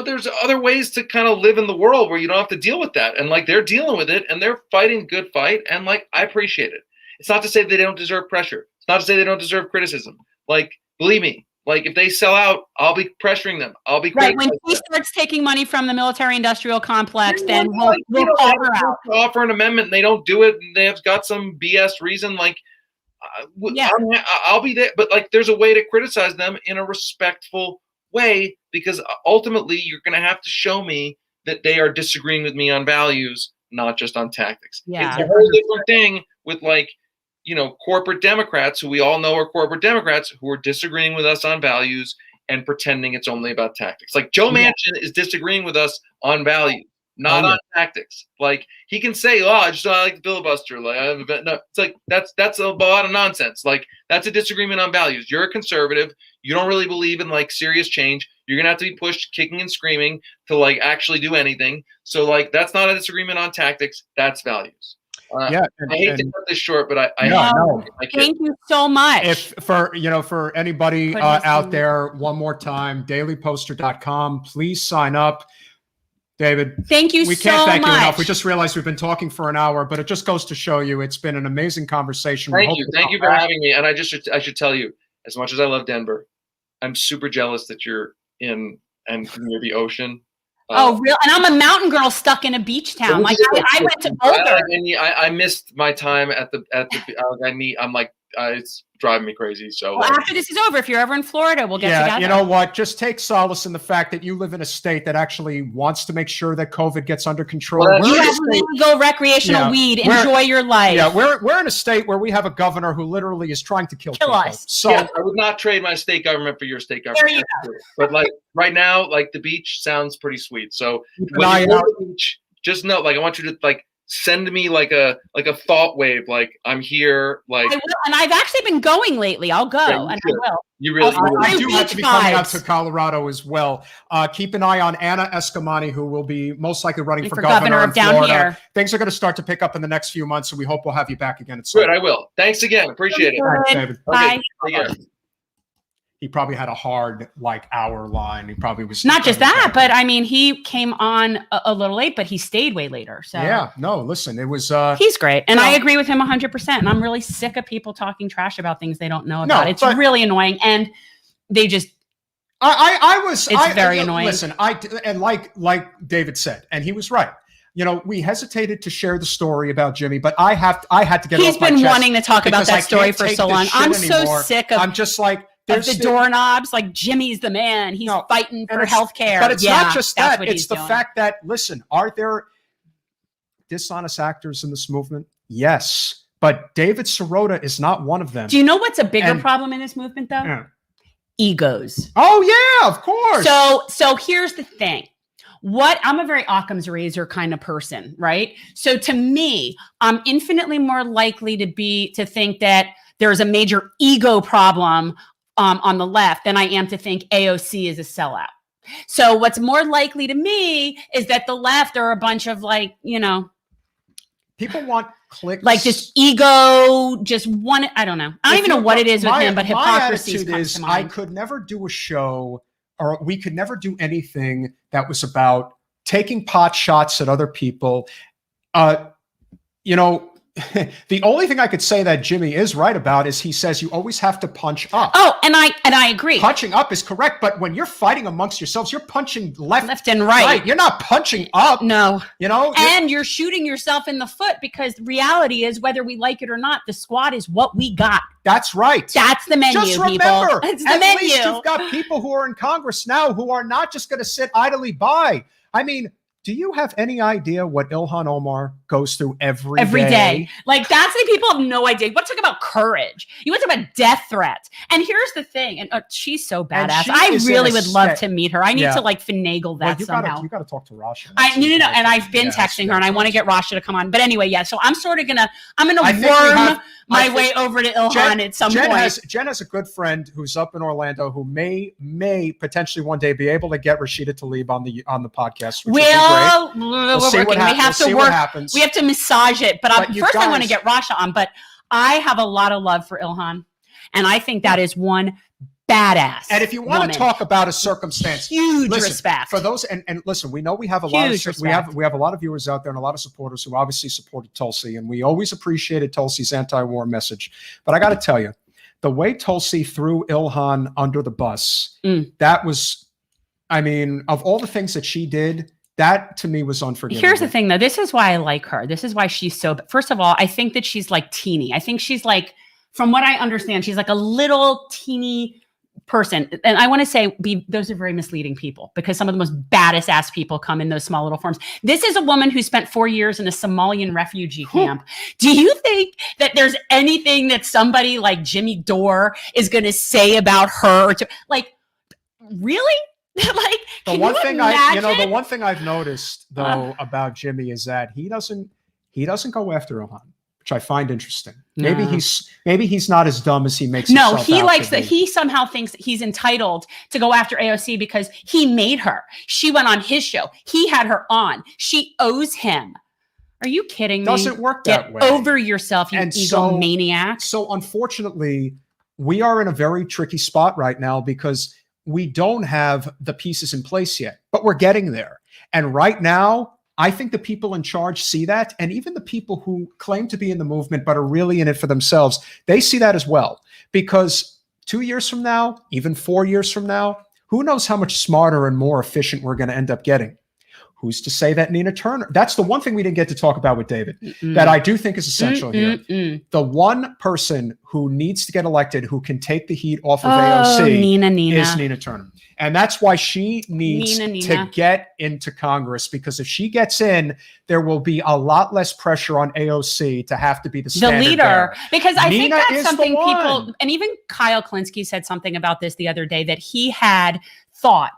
there's other ways to kind of live in the world where you don't have to deal with that. And like, they're dealing with it and they're fighting a good fight. And like, I appreciate it. It's not to say they don't deserve pressure. It's not to say they don't deserve criticism. Like, believe me, like, if they sell out, I'll be pressuring them. I'll be right. When he starts taking money from the military-industrial complex, then we'll call her out. Offer an amendment and they don't do it, and they've got some BS reason. Like, I'll be there. But like, there's a way to criticize them in a respectful way, because ultimately you're going to have to show me that they are disagreeing with me on values, not just on tactics. Yeah. It's a whole different thing with, like, you know, corporate Democrats, who we all know are corporate Democrats, who are disagreeing with us on values and pretending it's only about tactics. Like, Joe Manchin is disagreeing with us on values, not on tactics. Like, he can say, "Oh, I just don't like the filibuster." Like, no, it's like, that's a lot of nonsense. Like, that's a disagreement on values. You're a conservative. You don't really believe in like serious change. You're gonna have to be pushed, kicking and screaming, to like actually do anything. So like, that's not a disagreement on tactics. That's values. I hate to cut this short, but I thank you so much. If for anybody out there, one more time, dailyposter.com, please sign up. David, thank you. We can't thank you enough. We just realized we've been talking for an hour, but it just goes to show you it's been an amazing conversation. Thank you for having me. And I should tell you, as much as I love Denver, I'm super jealous that you're in and near the ocean. Oh, real? And I'm a mountain girl stuck in a beach town. Like I went to Boulder. I missed my time at the. I'm like, it's driving me crazy. So well, after this is over, if you're ever in Florida, we'll get together. You know what? Just take solace in the fact that you live in a state that actually wants to make sure that COVID gets under control. Well, you have legal recreational weed. Enjoy your life. Yeah, we're in a state where we have a governor who literally is trying to kill people. us. So yeah, I would not trade my state government for your state government. There you go. But like right now, like the beach sounds pretty sweet. So when you go to the beach, just know, like I want you to like send me like a thought wave, like I'm here, like I will, and I've actually been going lately. I'll go, and I will. You really I do have to be coming out to Colorado as well. Keep an eye on Anna Escamani, who will be most likely running for governor of down Florida. Here. Things are going to start to pick up in the next few months, so we hope we'll have you back again at some Good, I will. Thanks again. Appreciate it. Thanks, David. Bye. Okay. He probably had a hard hour line. He probably was not just that, but I mean, he came on a little late, but he stayed way later. So yeah, no, listen, it was. He's great, and I agree with him 100%. And I'm really sick of people talking trash about things they don't know about. It's really annoying, and they just. It's very annoying. Listen, and like David said, and he was right. You know, we hesitated to share the story about Jimmy, but I had to get. He's been wanting to talk about that story for so long. I'm so sick of. I'm just like. Of the doorknobs, like Jimmy's the man. He's fighting for healthcare. But it's not just that. It's the fact that, listen, are there dishonest actors in this movement? Yes. But David Sirota is not one of them. Do you know what's a bigger problem in this movement, though? Yeah. Egos. Oh, yeah, of course. So here's the thing. I'm a very Occam's razor kind of person, right? So to me, I'm infinitely more likely to think that there's a major ego problem on the left than I am to think AOC is a sellout. So what's more likely to me is that the left are a bunch of people want clicks, like just ego, just one. I don't know. I don't even know what it is with him, but hypocrisy comes to mind. I could never do a show, or we could never do anything that was about taking pot shots at other people. The only thing I could say that Jimmy is right about is he says you always have to punch up. Oh, and I agree. Punching up is correct, but when you're fighting amongst yourselves, you're punching left and right. You're not punching up. No. And you're shooting yourself in the foot, because the reality is, whether we like it or not, the squad is what we got. That's right. That's the menu, just remember, people. It's the at menu. least you've got people who are in Congress now who are not just going to sit idly by. I mean, do you have any idea what Ilhan Omar goes through every day? Like, that's the people have no idea. You want to talk about courage. You want to talk about death threats. And here's the thing. And she's so badass. I really would love to meet her. I need to finagle that somehow. You got to talk to Rasha. No. And I've been texting her, and I want to get Rasha to come on. But anyway, yeah. So I'm sort of I'm going to worm my way over to Ilhan at some point. Jen has a good friend who's up in Orlando who may potentially one day be able to get Rashida Tlaib on the podcast. We're working. We have to work. We have to massage it. But first, I want to get Rasha on. But I have a lot of love for Ilhan, and I think that is one badass. And if you want to talk about a circumstance, huge respect for those. And listen, we know we have a lot of we have a lot of viewers out there and a lot of supporters who obviously supported Tulsi, and we always appreciated Tulsi's anti-war message. But I got to tell you, the way Tulsi threw Ilhan under the bus, that was, I mean, of all the things that she did, that to me was unforgivable. Here's the thing, though. This is why I like her. This is why she's so. First of all, I think that she's like teeny. I think she's like, from what I understand, she's like a little teeny person. And I want to say, those are very misleading people, because some of the most baddest ass people come in those small little forms. This is a woman who spent 4 years in a Somalian refugee camp. Do you think that there's anything that somebody like Jimmy Dore is going to say about her? Really? Like, the one thing I've noticed though about Jimmy is that he doesn't go after Ilhan, which I find interesting. No. Maybe he's not as dumb as he makes himself out. No, he likes that. He somehow thinks that he's entitled to go after AOC because he made her. She went on his show. He had her on. She owes him. Are you kidding me? Doesn't work that way. Get over yourself, you egomaniac. So unfortunately, we are in a very tricky spot right now because we don't have the pieces in place yet, but we're getting there. And right now, I think the people in charge see that. And even the people who claim to be in the movement, but are really in it for themselves, they see that as well. Because 2 years from now, even 4 years from now, who knows how much smarter and more efficient we're going to end up getting. who's to say that Nina Turner, that's the one thing we didn't get to talk about with David, that I do think is essential here. The one person who needs to get elected, who can take the heat off of AOC is Nina Turner. And that's why she needs to get into Congress, because if she gets in, there will be a lot less pressure on AOC to have to be the standard leader bearer. Because I think Nina that's something people, and even Kyle Klinsky said something about this the other day, that he had thought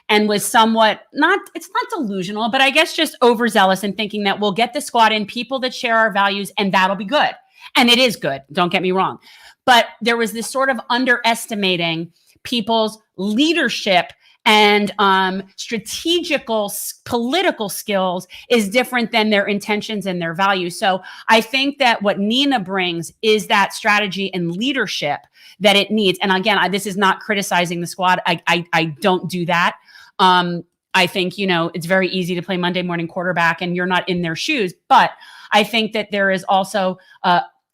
and was somewhat it's not delusional, but I guess just overzealous in thinking that we'll get the squad in people that share our values and that'll be good. And it is good. Don't get me wrong. But there was this sort of underestimating people's leadership and strategical political skills is different than their intentions and their values. So I think that what Nina brings is that strategy and leadership that it needs. And again, this is not criticizing the squad. I don't do that. I think, it's very easy to play Monday morning quarterback and you're not in their shoes. But I think that there is also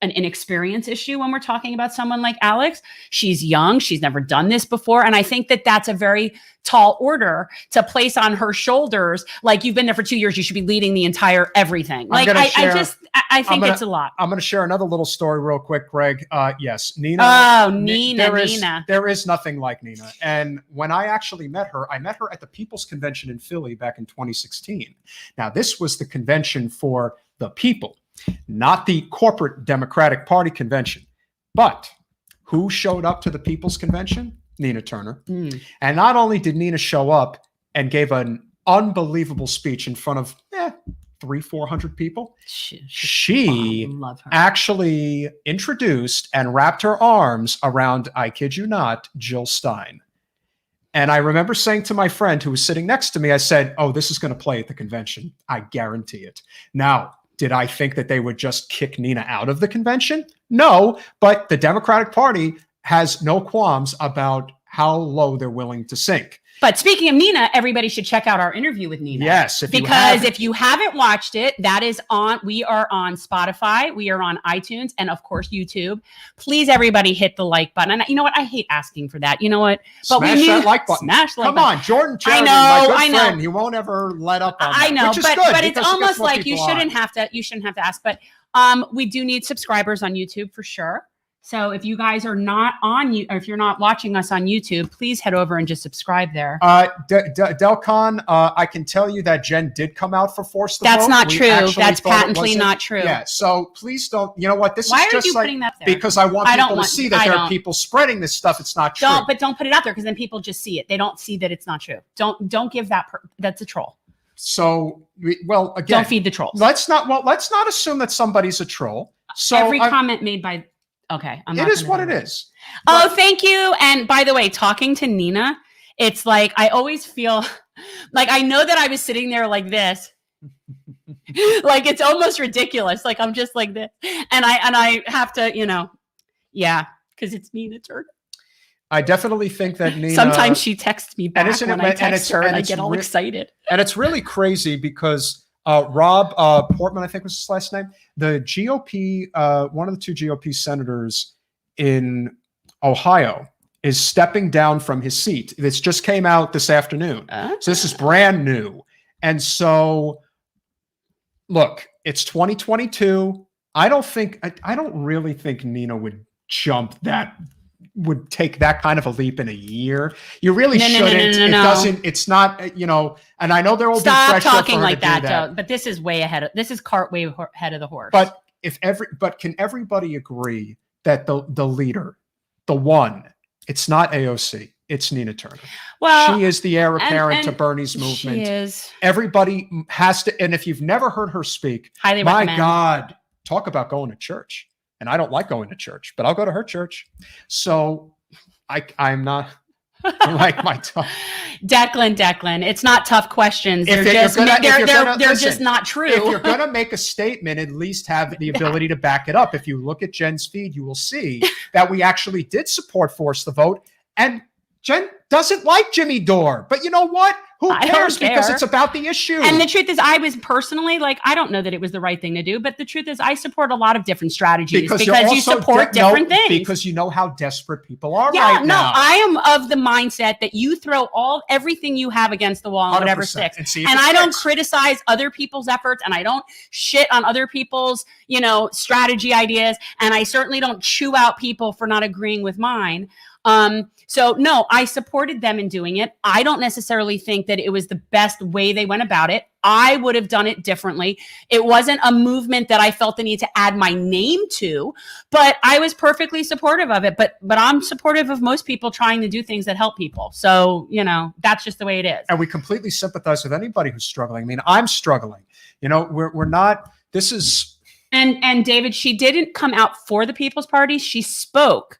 an inexperience issue when we're talking about someone like Alex. She's young. She's never done this before. And I think that that's a very tall order to place on her shoulders. Like, you've been there for 2 years. You should be leading the entire everything. Like, I think it's a lot. I'm going to share another little story real quick, Greg. Yes, Nina. Oh, Nina. There is nothing like Nina. And when I actually met her, I met her at the People's Convention in Philly back in 2016. Now, this was the convention for the people, not the corporate Democratic Party convention. But who showed up to the People's Convention? Nina Turner. And not only did Nina show up and gave an unbelievable speech in front of 300-400 people, she actually introduced and wrapped her arms around, I kid you not, Jill Stein. And I remember saying to my friend who was sitting next to me, I said, oh, this is going to play at the convention. I guarantee it. Now, did I think that they would just kick Nina out of the convention? No, but the Democratic Party has no qualms about how low they're willing to sink. But speaking of Nina, everybody should check out our interview with Nina. Yes. If you haven't watched it, that is we are on Spotify, we are on iTunes, and of course, YouTube. Please, everybody hit the like button. And you know what? I hate asking for that. You know what? But smash that like button. Smash the like button. Come on, Jordan Cherry, my good friend. He won't ever let up on that. I know, which is good, but it's almost like you shouldn't have to ask. But we do need subscribers on YouTube for sure. So if you guys are not or if you're not watching us on YouTube, please head over and just subscribe there. Delcon, I can tell you that Jen did come out for Force the Vote. That's not true. That's patently not true. Yeah. So please don't. You know what? This Why is just are you putting that there? Because I want people to see that there are people spreading this stuff. It's not true. Don't put it out there, because then people just see it. They don't see that it's not true. Don't give that. That's a troll. So again, don't feed the trolls. Let's not assume that somebody's a troll. So every comment made by. Okay. It is what it is. Oh, thank you. And by the way, talking to Nina, it's like, I always feel like I know that I was sitting there like this. Like, it's almost ridiculous. Like, I'm just like this. And I have to, because it's Nina Turner. I definitely think that Nina. Sometimes she texts me back when I text her and I get all excited. And it's really crazy because Rob Portman, I think was his last name, the GOP, one of the two GOP senators in Ohio, is stepping down from his seat. This just came out this afternoon. So this is brand new. And so, look, it's 2022. I don't really think Nina would would take that kind of a leap in a year. You really shouldn't. It doesn't. It's not. And I know there will be pressure. Stop talking for her like to do that, Joe. But this is way ahead. This is cart way ahead of the horse. But can everybody agree that the leader, the one, it's not AOC. It's Nina Turner. Well, she is the heir apparent to Bernie's movement. She is. Everybody has to. And if you've never heard her speak, highly my recommend. God, talk about going to church. And I don't like going to church, but I'll go to her church. So I'm not like my tongue. Declan, it's not tough questions. They're just not true. If you're going to make a statement, at least have the ability to back it up. If you look at Jen's feed, you will see that we actually did support Force the Vote. And Jen doesn't like Jimmy Dore. But you know what? Who I don't cares? Because care. it's about the issue. And the truth is, I was personally like, I don't know that it was the right thing to do, but the truth is, I support a lot of different strategies because you support different things. Because you know how desperate people are now. now. I am of the mindset that you throw everything you have against the wall and whatever sticks. And I don't criticize other people's efforts, and I don't shit on other people's, strategy ideas, and I certainly don't chew out people for not agreeing with mine. So no, I supported them in doing it. I don't necessarily think that it was the best way they went about it. I would have done it differently. It wasn't a movement that I felt the need to add my name to, but I was perfectly supportive of it. But I'm supportive of most people trying to do things that help people. So, that's just the way it is. And we completely sympathize with anybody who's struggling. I mean, I'm struggling. We're not, this is. And David, she didn't come out for the People's Party. She spoke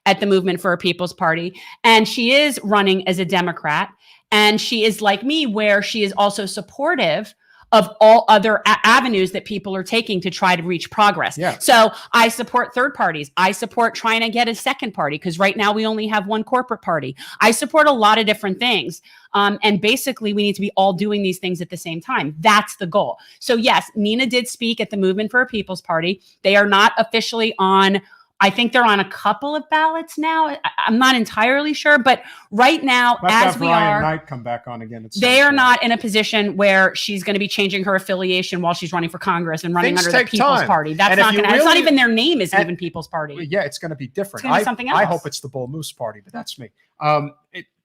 at the Movement for a People's Party. And she is running as a Democrat. And she is like me, where she is also supportive of all other avenues that people are taking to try to reach progress. Yeah. So I support third parties. I support trying to get a second party, because right now we only have one corporate party. I support a lot of different things. And basically, we need to be all doing these things at the same time. That's the goal. So yes, Nina did speak at the Movement for a People's Party. They are not officially on, I think they're on a couple of ballots now. I'm not entirely sure, but right now, as we are, Knight come back on again. They are not in a position where she's going to be changing her affiliation while she's running for Congress and running under the People's Party. That's not going to. It's not even their name. Is even People's Party. Yeah, it's going to be different. It's going to be something else. I hope it's the Bull Moose Party, but that's me.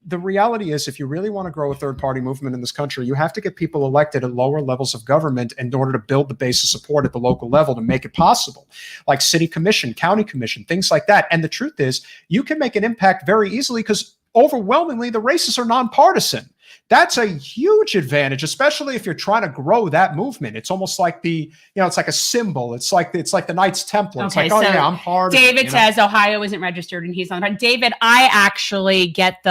The reality is, if you really want to grow a third party movement in this country, you have to get people elected at lower levels of government in order to build the base of support at the local level to make it possible, like city commission, county commission, things like that. And the truth is, you can make an impact very easily because overwhelmingly the races are nonpartisan. That's a huge advantage, especially if you're trying to grow that movement. It's almost like it's like a symbol. It's like the Knights Templar. It's like, oh yeah, I'm part of it. David says Ohio isn't registered and he's on. David, I actually get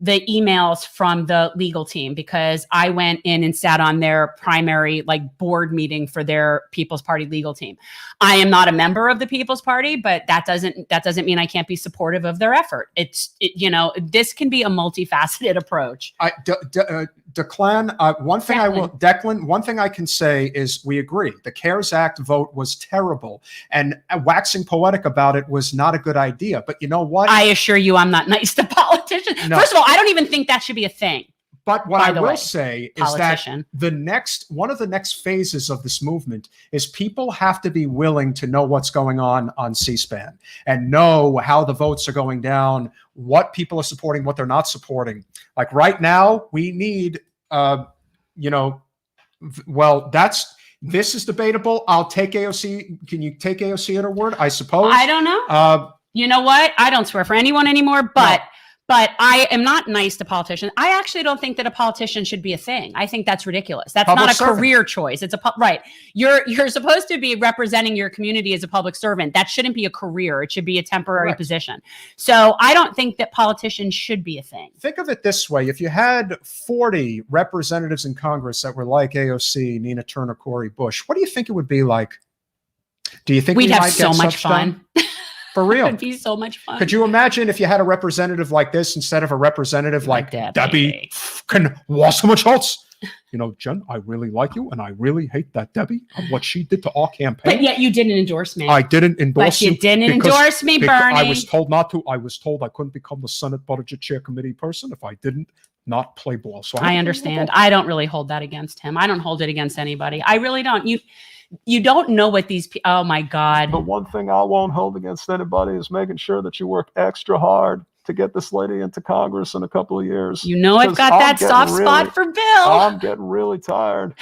the emails from the legal team because I went in and sat on their primary board meeting for their People's Party legal team. I am not a member of the People's Party, but that doesn't mean I can't be supportive of their effort. This can be a multifaceted approach. Declan, one thing I can say is we agree. The CARES Act vote was terrible, and waxing poetic about it was not a good idea. But you know what? I assure you, I'm not nice to politicians. No. First of all, I don't even think that should be a thing. But what I will say is that one of the next phases of this movement is people have to be willing to know what's going on C-SPAN and know how the votes are going down, what people are supporting, what they're not supporting. Like right now, we need, this is debatable. I'll take AOC. Can you take AOC at her word? I suppose. I don't know. You know what? I don't swear for anyone anymore, but. No. But I am not nice to politicians. I actually don't think that a politician should be a thing. I think that's ridiculous. That's not a career choice. It's right. You're supposed to be representing your community as a public servant. That shouldn't be a career. It should be a temporary position. So I don't think that politicians should be a thing. Think of it this way. If you had 40 representatives in Congress that were like AOC, Nina Turner, Cori Bush, what do you think it would be like? Do you think we'd have so much fun? For real. It would be so much fun. Could you imagine if you had a representative like this instead of a representative like Debbie Wasserman-Schultz? Jen, I really like you, and I really hate that Debbie and what she did to our campaign. But yet you didn't endorse me. I didn't endorse you. But you didn't endorse me, Bernie. I was told not to. I was told I couldn't become the Senate Budget Chair Committee person if I didn't not play ball. So I understand. I don't really hold that against him. I don't hold it against anybody. I really don't. You don't know what these people, oh my God. The one thing I won't hold against anybody is making sure that you work extra hard to get this lady into Congress in a couple of years. I've got that soft spot for Bill. I'm getting really tired.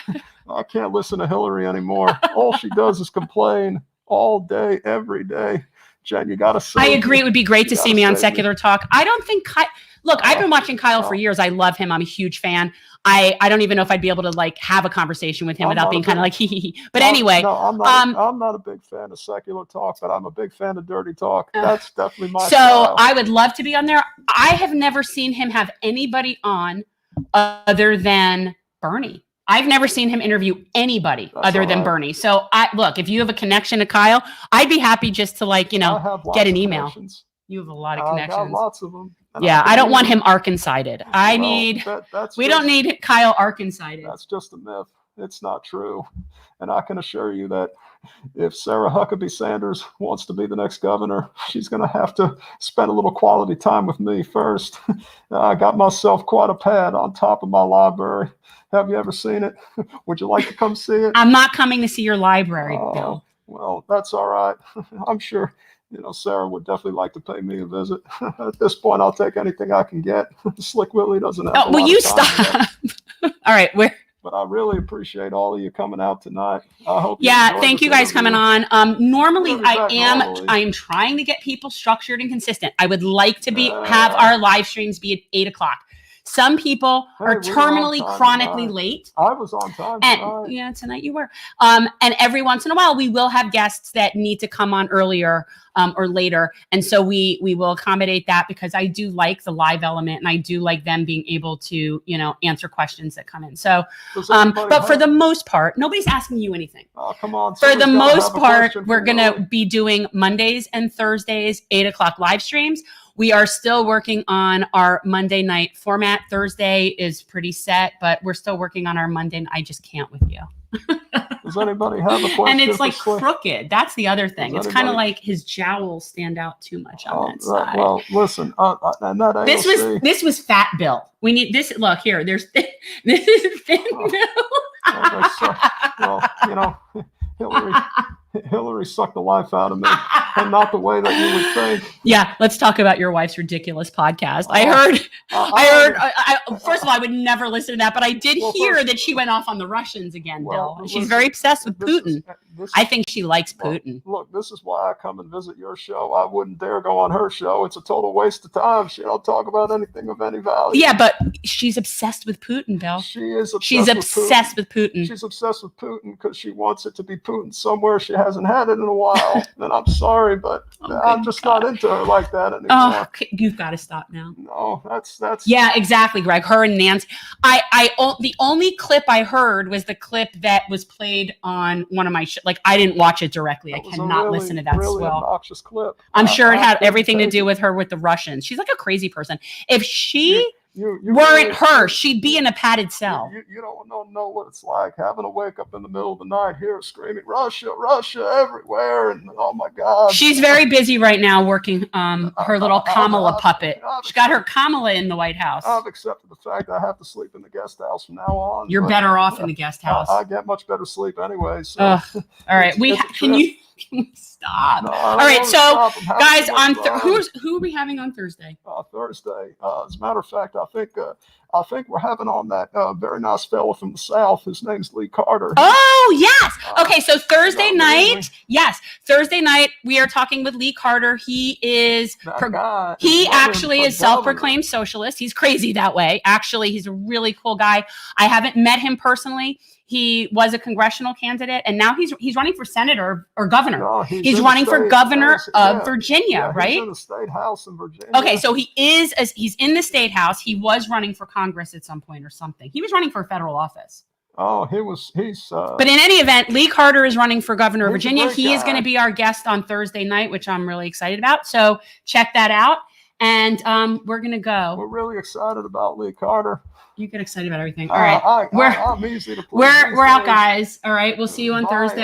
I can't listen to Hillary anymore. All she does is complain all day, every day. Jen, you got to say. I agree. It would be great to see me on Secular Talk. I don't think, look, I've been watching Kyle for years. I love him. I'm a huge fan. I don't even know if I'd be able to have a conversation with him without being kind of hee hee hee. But anyway. No, I'm not a big fan of Secular Talk, but I'm a big fan of Dirty Talk. That's definitely my style. I would love to be on there. I have never seen him have anybody on other than Bernie. I've never seen him interview anybody other than Bernie. So look, if you have a connection to Kyle, I'd be happy just to get an email. You have a lot of I got connections. lots of them. Yeah, I don't want him Arkansas-sided. We don't need Kyle Arkansas-sided. That's just a myth. It's not true. And I can assure you that if Sarah Huckabee Sanders wants to be the next governor, she's going to have to spend a little quality time with me first. I got myself quite a pad on top of my library. Have you ever seen it? Would you like to come see it? I'm not coming to see your library, Bill. Well, that's all right. I'm sure, Sarah would definitely like to pay me a visit. At this point, I'll take anything I can get. Slick Willie doesn't have a lot will you of time stop? All right, but I really appreciate all of you coming out tonight. I hope. Thank you guys coming on. Normally I am trying to get people structured and consistent. I would like to have our live streams be at 8 o'clock. Some people are terminally, chronically late. I was on time tonight. And tonight you were. And every once in a while, we will have guests that need to come on earlier or later. And so we will accommodate that because I do like the live element and I do like them being able to, answer questions that come in. So, but for the most part, nobody's asking you anything. Oh, come on. For the most part, we're going to be doing Mondays and Thursdays, 8 o'clock live streams. We are still working on our Monday night format. Thursday is pretty set, but we're still working on our Monday. I just can't with you. Does anybody have a question? And it's like crooked. That's the other thing. It's kind of like his jowls stand out too much on that side. Well, listen, and that AOC, this was Fat Bill. We need this. Look here. This is Thin Bill. Hillary sucked the life out of me, and not the way that you would think. Yeah, let's talk about your wife's ridiculous podcast. I heard. First of all, I would never listen to that, but I did hear that she went off on the Russians again, Bill. She's very obsessed with Putin. I think she likes Putin. Look, this is why I come and visit your show. I wouldn't dare go on her show. It's a total waste of time. She don't talk about anything of any value. Yeah, but she's obsessed with Putin, Bill. She is obsessed She's obsessed with Putin. She's obsessed with Putin because she wants it to be Putin somewhere she hasn't had it in a while. And I'm sorry, but I'm just not into her like that anymore. Oh, you've got to stop now. No, that's. Yeah, exactly, Greg. Her and Nancy. The only clip I heard was the clip that was played on one of my shows. Like, I didn't watch it directly. I cannot listen to that really swell. Obnoxious clip. I'm sure it had everything to do with her with the Russians. She's like a crazy person. If she weren't her, she'd be in a padded cell. You don't know what it's like having to wake up in the middle of the night here screaming Russia, Russia everywhere, and oh my God. She's very busy right now working her little Kamala puppet. She's got her Kamala in the White House. I've accepted the fact I have to sleep in the guest house from now on. You're better off in the guest house. I get much better sleep anyway. So. All right, can you stop? No, all right, so guys, who are we having on Thursday? Thursday. As a matter of fact, I think we're having on that very nice fella from the South. His name's Lee Carter. Oh, yes. Okay, so Thursday night, Thursday night, we are talking with Lee Carter. He is, he actually is self-proclaimed socialist. He's crazy that way. Actually, he's a really cool guy. I haven't met him personally. He was a congressional candidate, and now he's running for senator or governor. No, he's running for governor of Virginia, right? He's in the state house in Virginia. Okay, so he's in the state house. He was running for Congress at some point or something. He was running for federal office. Oh, But in any event, Lee Carter is running for governor of Virginia. He is going to be our guest on Thursday night, which I'm really excited about. So check that out. And we're going to go. We're really excited about Lee Carter. You get excited about everything. All right. I'm easy to please. We're out, guys. All right. We'll see you on Thursday.